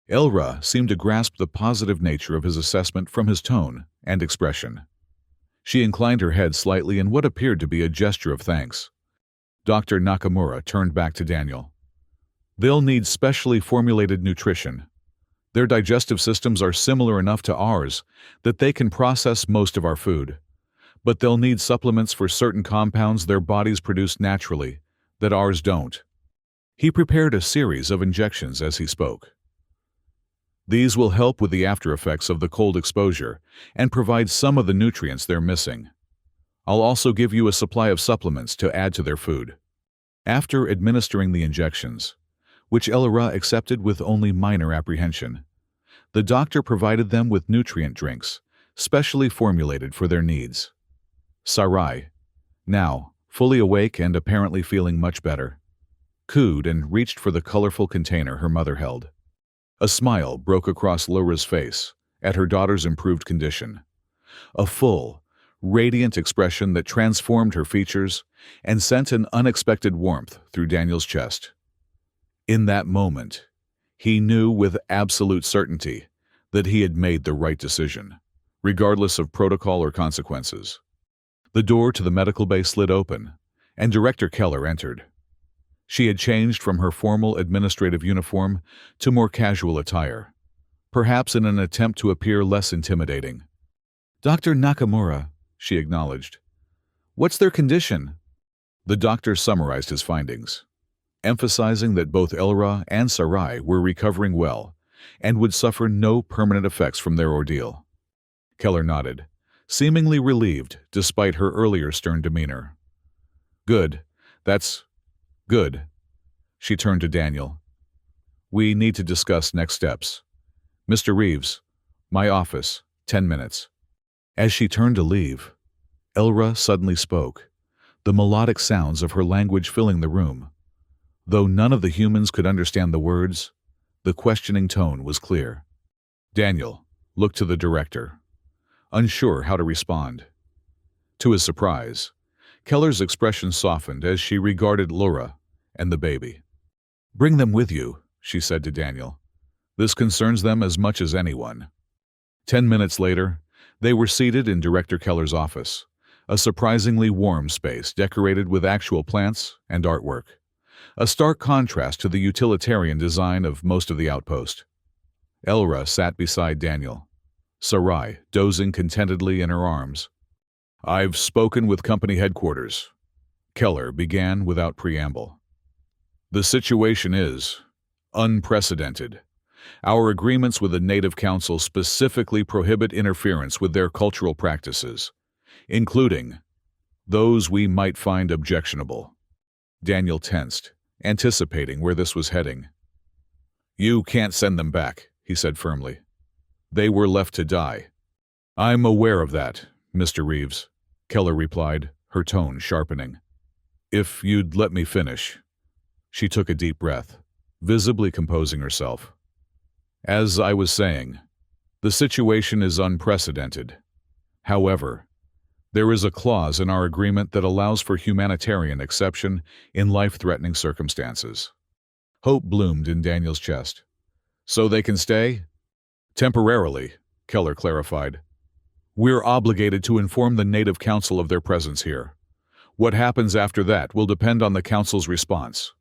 Elra seemed to grasp the positive nature of his assessment from his tone and expression. She inclined her head slightly in what appeared to be a gesture of thanks. Dr. Nakamura turned back to Daniel. They'll need specially formulated nutrition. Their digestive systems are similar enough to ours that they can process most of our food, but they'll need supplements for certain compounds their bodies produce naturally that ours don't. He prepared a series of injections as he spoke. These will help with the after effects of the cold exposure and provide some of the nutrients they're missing. I'll also give you a supply of supplements to add to their food. After administering the injections, which Elra accepted with only minor apprehension, the doctor provided them with nutrient drinks, specially formulated for their needs. Sarai, now fully awake and apparently feeling much better, cooed and reached for the colorful container her mother held. A smile broke across Laura's face at her daughter's improved condition. A full, radiant expression that transformed her features and sent an unexpected warmth through Daniel's chest. In that moment, he knew with absolute certainty that he had made the right decision, regardless of protocol or consequences. The door to the medical bay slid open, and Director Keller entered. She had changed from her formal administrative uniform to more casual attire, perhaps in an attempt to appear less intimidating. "Dr. Nakamura," she acknowledged. "What's their condition?" The doctor summarized his findings, emphasizing that both Elra and Sarai were recovering well and would suffer no permanent effects from their ordeal. Keller nodded, seemingly relieved despite her earlier stern demeanor. "Good. That's good." She turned to Daniel. "We need to discuss next steps. Mr. Reeves, my office, 10 minutes. As she turned to leave, Elra suddenly spoke, the melodic sounds of her language filling the room. Though none of the humans could understand the words, the questioning tone was clear. Daniel looked to the director, unsure how to respond. To his surprise, Keller's expression softened as she regarded Laura and the baby. "Bring them with you," she said to Daniel. "This concerns them as much as anyone." 10 minutes later, they were seated in Director Keller's office, a surprisingly warm space decorated with actual plants and artwork, a stark contrast to the utilitarian design of most of the outpost. Elra sat beside Daniel, Sarai dozing contentedly in her arms. "I've spoken with company headquarters," Keller began without preamble. "The situation is unprecedented. Our agreements with the Native Council specifically prohibit interference with their cultural practices, including those we might find objectionable." Daniel tensed, anticipating where this was heading. "You can't send them back," he said firmly. "They were left to die." "I'm aware of that, Mr. Reeves," Keller replied, her tone sharpening. "If you'd let me finish." She took a deep breath, visibly composing herself. "As I was saying, the situation is unprecedented. However, there is a clause in our agreement that allows for humanitarian exception in life-threatening circumstances." Hope bloomed in Daniel's chest. "So they can stay?" "Temporarily," Keller clarified. "We're obligated to inform the Native Council of their presence here. What happens after that will depend on the Council's response."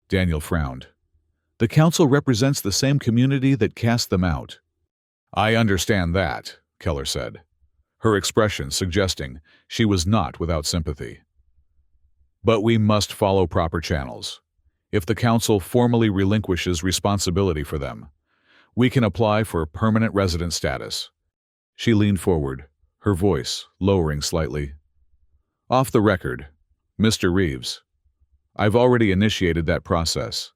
Daniel frowned. "The Council represents the same community that cast them out." "I understand that," Keller said, her expression suggesting she was not without sympathy. "But we must follow proper channels. If the Council formally relinquishes responsibility for them, we can apply for permanent resident status." She leaned forward, her voice lowering slightly. "Off the record, Mr. Reeves, I've already initiated that process.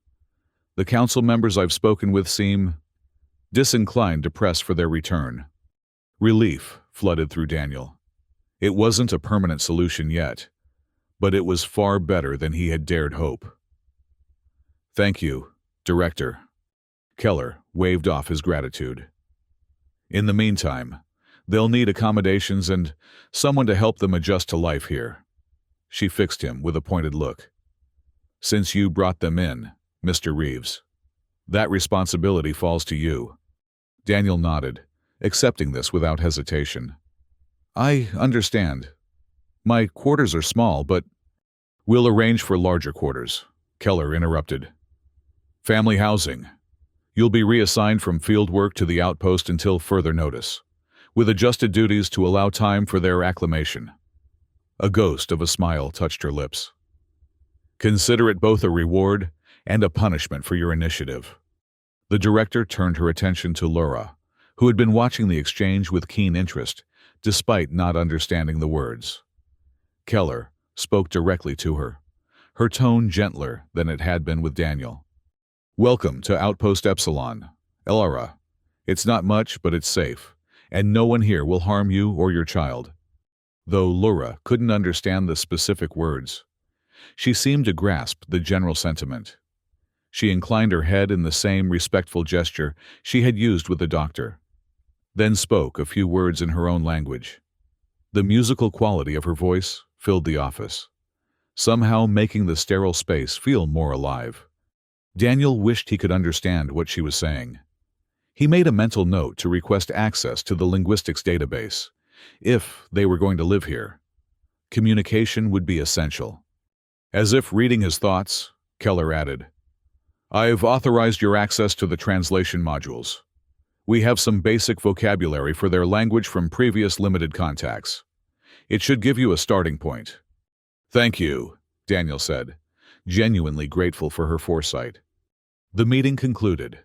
The Council members I've spoken with seem disinclined to press for their return." Relief flooded through Daniel. It wasn't a permanent solution yet, but it was far better than he had dared hope. "Thank you, Director." Keller waved off his gratitude. "In the meantime, they'll need accommodations and someone to help them adjust to life here." She fixed him with a pointed look. "Since you brought them in, Mr. Reeves, that responsibility falls to you." Daniel nodded, accepting this without hesitation. "I understand. My quarters are small, but—" "We'll arrange for larger quarters," Keller interrupted. "Family housing. You'll be reassigned from field work to the outpost until further notice, with adjusted duties to allow time for their acclimation." A ghost of a smile touched her lips. "Consider it both a reward and a punishment for your initiative." The director turned her attention to Laura, who had been watching the exchange with keen interest, despite not understanding the words. Keller spoke directly to her, her tone gentler than it had been with Daniel. "Welcome to Outpost Epsilon, Elra. It's not much, but it's safe, and no one here will harm you or your child." Though Laura couldn't understand the specific words, she seemed to grasp the general sentiment. She inclined her head in the same respectful gesture she had used with the doctor, then spoke a few words in her own language. The musical quality of her voice filled the office, somehow making the sterile space feel more alive. Daniel wished he could understand what she was saying. He made a mental note to request access to the linguistics database, if they were going to live here. Communication would be essential. As if reading his thoughts, Keller added. I've authorized your access to the translation modules. We have some basic vocabulary for their language from previous limited contacts. It should give you a starting point. Thank you, Daniel said, genuinely grateful for her foresight. The meeting concluded,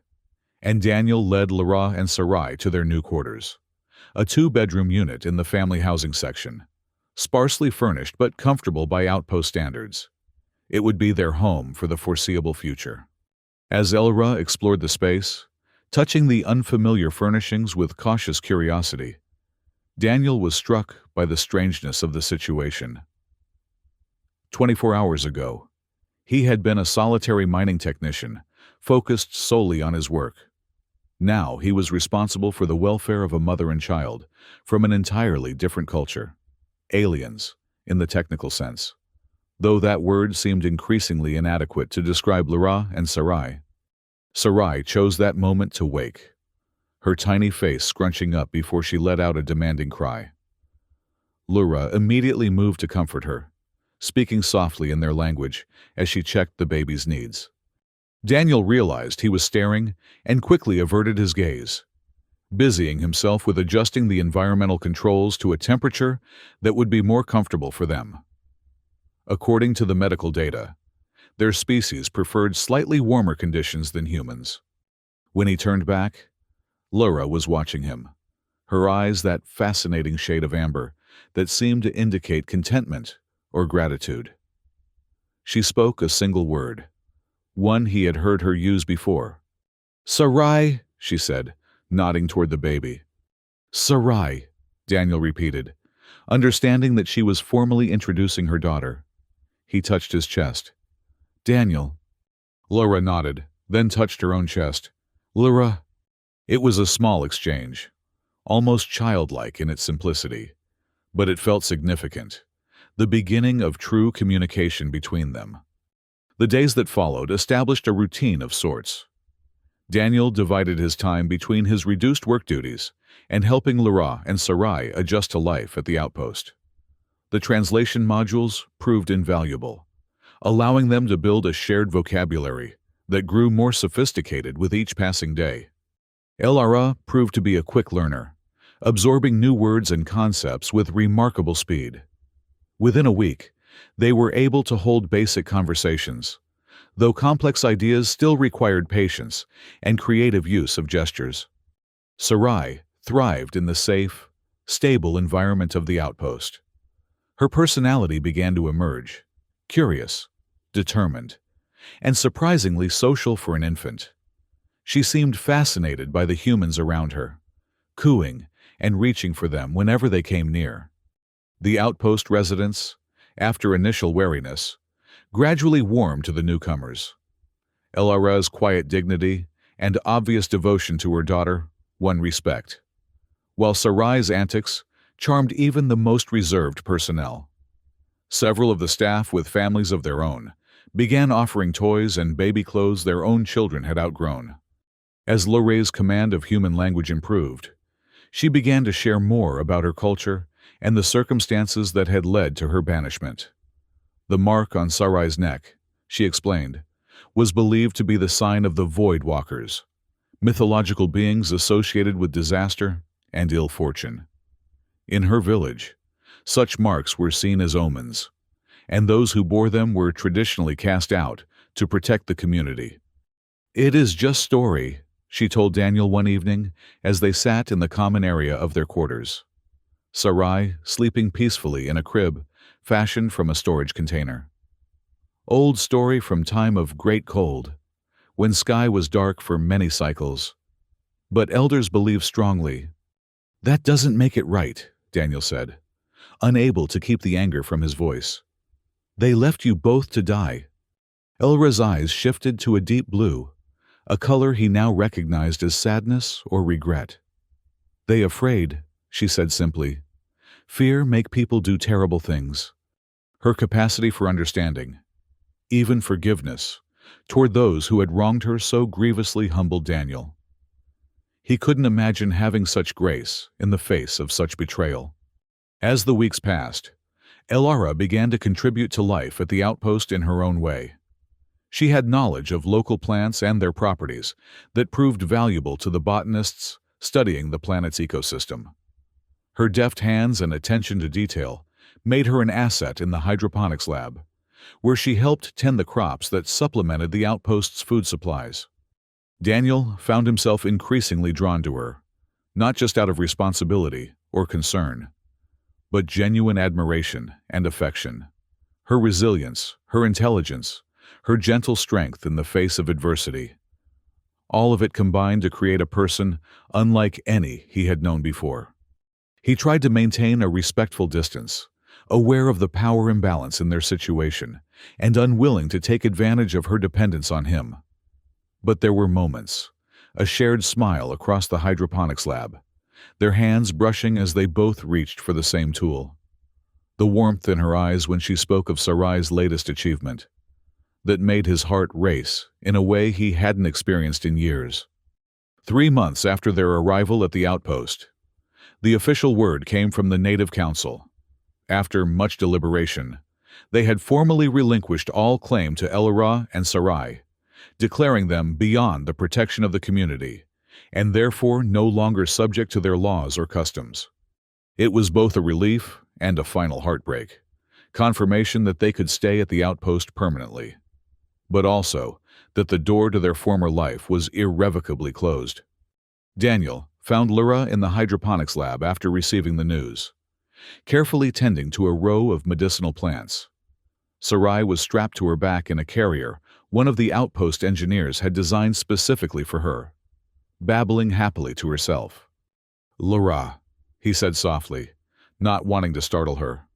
and Daniel led Lara and Sarai to their new quarters, a two-bedroom unit in the family housing section, sparsely furnished but comfortable by outpost standards. It would be their home for the foreseeable future. As Lara explored the space, touching the unfamiliar furnishings with cautious curiosity, Daniel was struck by the strangeness of the situation. 24 hours ago, he had been a solitary mining technician, focused solely on his work. Now he was responsible for the welfare of a mother and child from an entirely different culture. Aliens, in the technical sense, though that word seemed increasingly inadequate to describe Lara and Sarai. Sarai chose that moment to wake, her tiny face scrunching up before she let out a demanding cry. Lara immediately moved to comfort her, speaking softly in their language as she checked the baby's needs. Daniel realized he was staring and quickly averted his gaze, busying himself with adjusting the environmental controls to a temperature that would be more comfortable for them. According to the medical data, their species preferred slightly warmer conditions than humans. When he turned back, Lara was watching him, her eyes that fascinating shade of amber that seemed to indicate contentment or gratitude. She spoke a single word, one he had heard her use before. Sarai, she said, nodding toward the baby. Sarai, Daniel repeated, understanding that she was formally introducing her daughter. He touched his chest. Daniel. Lara nodded, then touched her own chest. Lara. It was a small exchange, almost childlike in its simplicity, but it felt significant, the beginning of true communication between them. The days that followed established a routine of sorts. Daniel divided his time between his reduced work duties and helping Lara and Sarai adjust to life at the outpost. The translation modules proved invaluable, allowing them to build a shared vocabulary that grew more sophisticated with each passing day. Lara proved to be a quick learner, absorbing new words and concepts with remarkable speed. Within a week, they were able to hold basic conversations, though complex ideas still required patience and creative use of gestures. Sarai thrived in the safe, stable environment of the outpost. Her personality began to emerge, curious, determined, and surprisingly social for an infant. She seemed fascinated by the humans around her, cooing and reaching for them whenever they came near. The outpost residents, after initial wariness, gradually warmed to the newcomers. Lara's quiet dignity and obvious devotion to her daughter won respect, while Sarai's antics charmed even the most reserved personnel. Several of the staff with families of their own began offering toys and baby clothes their own children had outgrown. As Lara's command of human language improved, she began to share more about her culture and the circumstances that had led to her banishment. The mark on Sarai's neck, she explained, was believed to be the sign of the Void Walkers, mythological beings associated with disaster and ill fortune. In her village, such marks were seen as omens, and those who bore them were traditionally cast out to protect the community. It is just story, she told Daniel one evening as they sat in the common area of their quarters. Sarai sleeping peacefully in a crib fashioned from a storage container. Old story from time of great cold, when sky was dark for many cycles. But elders believe strongly. That doesn't make it right, Daniel said, unable to keep the anger from his voice. They left you both to die. Elra's eyes shifted to a deep blue, a color he now recognized as sadness or regret. They afraid, she said simply. Fear make people do terrible things. Her capacity for understanding, even forgiveness, toward those who had wronged her so grievously humbled Daniel. He couldn't imagine having such grace in the face of such betrayal. As the weeks passed, Elara began to contribute to life at the outpost in her own way. She had knowledge of local plants and their properties that proved valuable to the botanists studying the planet's ecosystem. Her deft hands and attention to detail made her an asset in the hydroponics lab, where she helped tend the crops that supplemented the outpost's food supplies. Daniel found himself increasingly drawn to her, not just out of responsibility or concern, but genuine admiration and affection. Her resilience, her intelligence, her gentle strength in the face of adversity, all of it combined to create a person unlike any he had known before. He tried to maintain a respectful distance, aware of the power imbalance in their situation, and unwilling to take advantage of her dependence on him. But there were moments, a shared smile across the hydroponics lab, their hands brushing as they both reached for the same tool. The warmth in her eyes when she spoke of Sarai's latest achievement, that made his heart race in a way he hadn't experienced in years. 3 months after their arrival at the outpost, the official word came from the Native Council. After much deliberation, they had formally relinquished all claim to Elora and Sarai, declaring them beyond the protection of the community, and therefore no longer subject to their laws or customs. It was both a relief and a final heartbreak, confirmation that they could stay at the outpost permanently, but also that the door to their former life was irrevocably closed. Daniel found Lyra in the hydroponics lab after receiving the news, carefully tending to a row of medicinal plants. Sarai was strapped to her back in a carrier one of the outpost engineers had designed specifically for her, babbling happily to herself. "Lyra," he said softly, not wanting to startle her.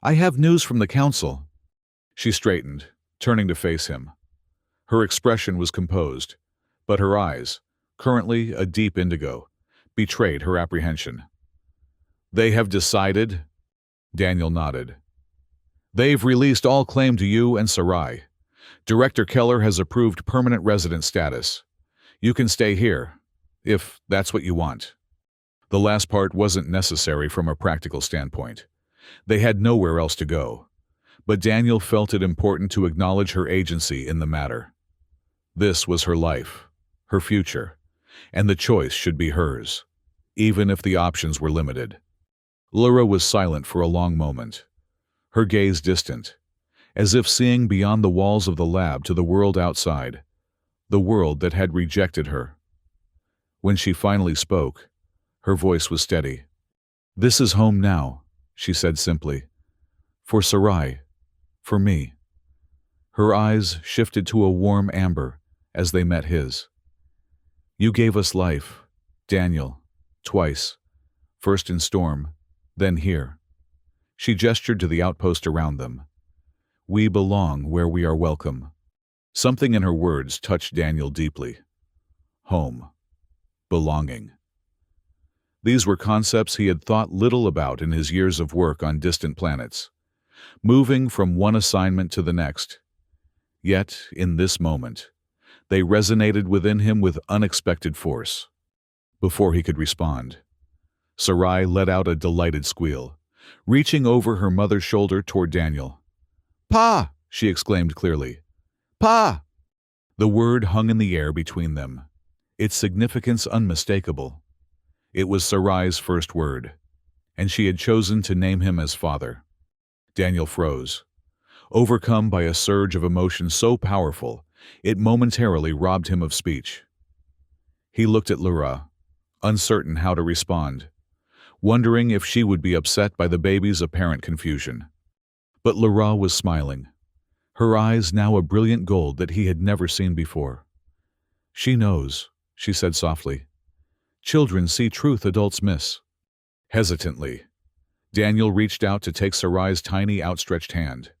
"I have news from the council." She straightened, turning to face him. Her expression was composed, but her eyes, currently a deep indigo, betrayed her apprehension. "They have decided?" Daniel nodded. "They've released all claim to you and Sarai. Director Keller has approved permanent resident status. You can stay here, if that's what you want." The last part wasn't necessary from a practical standpoint. They had nowhere else to go. But Daniel felt it important to acknowledge her agency in the matter. This was her life, her future, and the choice should be hers, even if the options were limited. Lyra was silent for a long moment, her gaze distant, as if seeing beyond the walls of the lab to the world outside, the world that had rejected her. When she finally spoke, her voice was steady. "This is home now," she said simply. "For Sarai, for me." Her eyes shifted to a warm amber as they met his. "You gave us life, Daniel, twice, first in Storm, then here." She gestured to the outpost around them. "We belong where we are welcome." Something in her words touched Daniel deeply. Home. Belonging. These were concepts he had thought little about in his years of work on distant planets, moving from one assignment to the next. Yet, in this moment, they resonated within him with unexpected force. Before he could respond, Sarai let out a delighted squeal, reaching over her mother's shoulder toward Daniel. "Pa!" she exclaimed clearly. "Pa!" The word hung in the air between them, its significance unmistakable. It was Sarai's first word, and she had chosen to name him as father. Daniel froze, overcome by a surge of emotion so powerful it momentarily robbed him of speech. He looked at Lyra, uncertain how to respond, wondering if she would be upset by the baby's apparent confusion. But Lyra was smiling, her eyes now a brilliant gold that he had never seen before. "She knows," she said softly. "Children see truth adults miss." Hesitantly, Daniel reached out to take Sarai's tiny outstretched hand.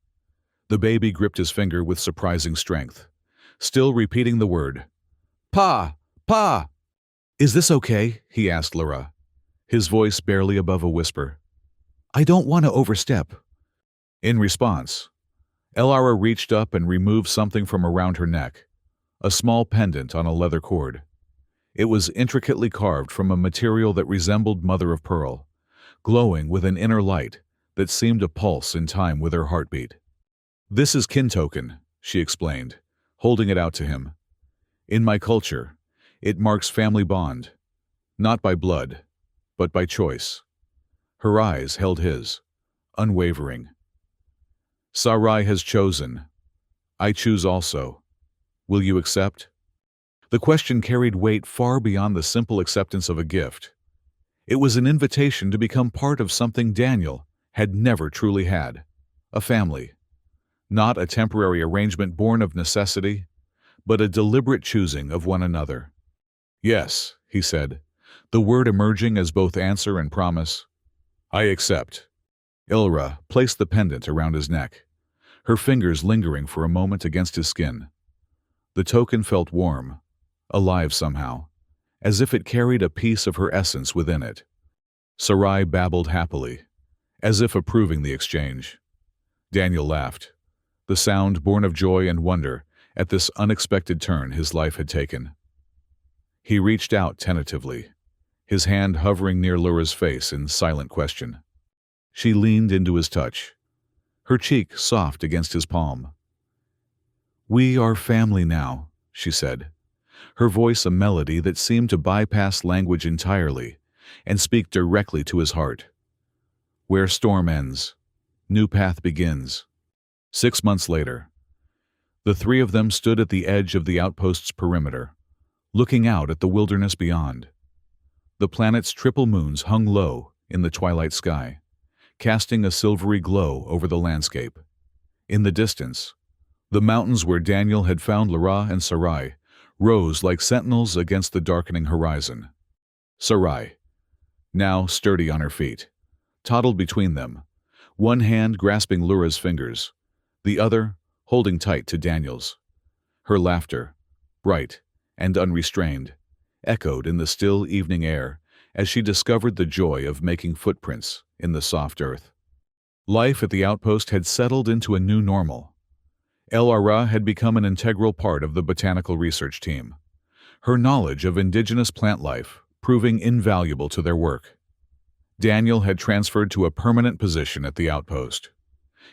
The baby gripped his finger with surprising strength, still repeating the word, "Pa! Pa!" "Is this okay?" he asked Lyra, his voice barely above a whisper. "I don't want to overstep." In response, Elara reached up and removed something from around her neck, a small pendant on a leather cord. It was intricately carved from a material that resembled mother of pearl, glowing with an inner light that seemed to pulse in time with her heartbeat. "This is kin token," she explained, holding it out to him. In my culture, it marks family bond, not by blood, but by choice. Her eyes held his, unwavering. Sarai has chosen. I choose also. Will you accept? The question carried weight far beyond the simple acceptance of a gift. It was an invitation to become part of something Daniel had never truly had, a family. Not a temporary arrangement born of necessity, but a deliberate choosing of one another. Yes, he said, the word emerging as both answer and promise. I accept. Ilra placed the pendant around his neck, her fingers lingering for a moment against his skin. The token felt warm, alive somehow, as if it carried a piece of her essence within it. Sarai babbled happily, as if approving the exchange. Daniel laughed, the sound born of joy and wonder at this unexpected turn his life had taken. He reached out tentatively, his hand hovering near Lura's face in silent question. She leaned into his touch, her cheek soft against his palm. We are family now, she said, her voice a melody that seemed to bypass language entirely and speak directly to his heart. Where storm ends, new path begins. 6 months later, the three of them stood at the edge of the outpost's perimeter, looking out at the wilderness beyond. The planet's triple moons hung low in the twilight sky, casting a silvery glow over the landscape. In the distance, the mountains where Daniel had found Lara and Sarai rose like sentinels against the darkening horizon. Sarai, now sturdy on her feet, toddled between them, one hand grasping Lura's fingers, the other holding tight to Daniel's. Her laughter, bright and unrestrained, echoed in the still evening air as she discovered the joy of making footprints in the soft earth. Life at the outpost had settled into a new normal. El-Ara had become an integral part of the botanical research team, her knowledge of indigenous plant life proving invaluable to their work. Daniel had transferred to a permanent position at the outpost,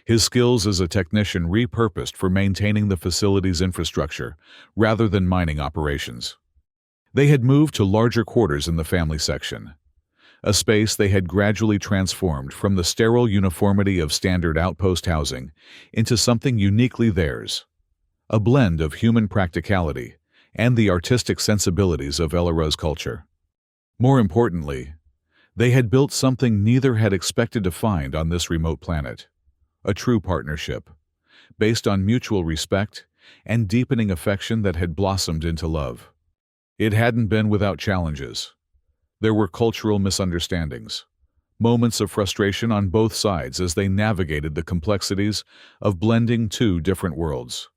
his skills as a technician repurposed for maintaining the facility's infrastructure rather than mining operations. They had moved to larger quarters in the family section, a space they had gradually transformed from the sterile uniformity of standard outpost housing into something uniquely theirs, a blend of human practicality and the artistic sensibilities of El-Ara's culture. More importantly, they had built something neither had expected to find on this remote planet, a true partnership, based on mutual respect and deepening affection that had blossomed into love. It hadn't been without challenges. There were cultural misunderstandings, moments of frustration on both sides as they navigated the complexities of blending two different worlds.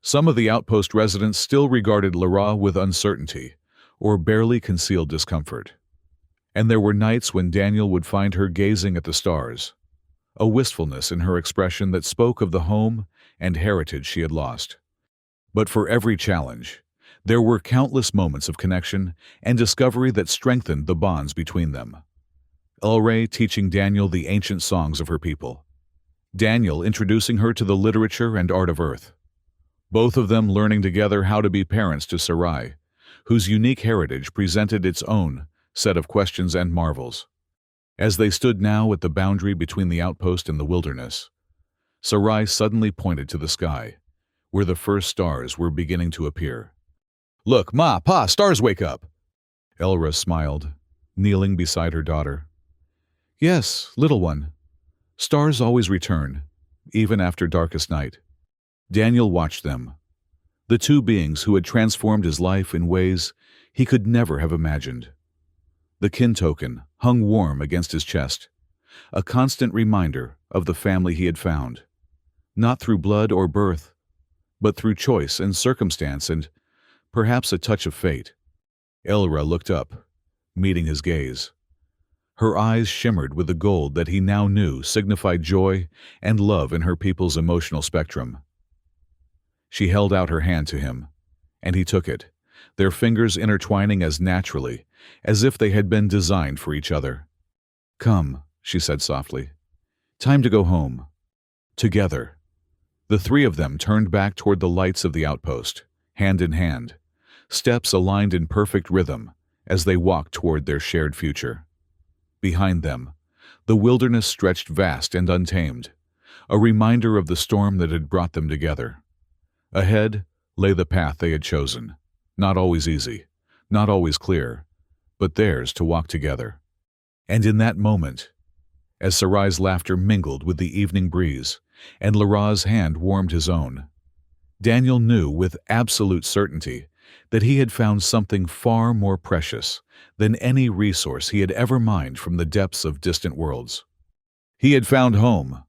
Some of the outpost residents still regarded Lara with uncertainty or barely concealed discomfort. And there were nights when Daniel would find her gazing at the stars, a wistfulness in her expression that spoke of the home and heritage she had lost. But for every challenge, there were countless moments of connection and discovery that strengthened the bonds between them. El-Ra teaching Daniel the ancient songs of her people, Daniel introducing her to the literature and art of Earth, both of them learning together how to be parents to Sarai, whose unique heritage presented its own set of questions and marvels. As they stood now at the boundary between the outpost and the wilderness, Sarai suddenly pointed to the sky, where the first stars were beginning to appear. Look, Ma, Pa, stars wake up! El-Ra smiled, kneeling beside her daughter. Yes, little one. Stars always return, even after darkest night. Daniel watched them, the two beings who had transformed his life in ways he could never have imagined. The kin token hung warm against his chest, a constant reminder of the family he had found, not through blood or birth, but through choice and circumstance and perhaps a touch of fate. El-Ra looked up, meeting his gaze. Her eyes shimmered with the gold that he now knew signified joy and love in her people's emotional spectrum. She held out her hand to him, and he took it, their fingers intertwining as naturally as if they had been designed for each other. Come, she said softly. Time to go home. Together. The three of them turned back toward the lights of the outpost, hand in hand, steps aligned in perfect rhythm as they walked toward their shared future. Behind them, the wilderness stretched vast and untamed, a reminder of the storm that had brought them together. Ahead lay the path they had chosen, not always easy, not always clear, but theirs to walk together. And in that moment, as Sarai's laughter mingled with the evening breeze and Lara's hand warmed his own, Daniel knew with absolute certainty that he had found something far more precious than any resource he had ever mined from the depths of distant worlds. He had found home,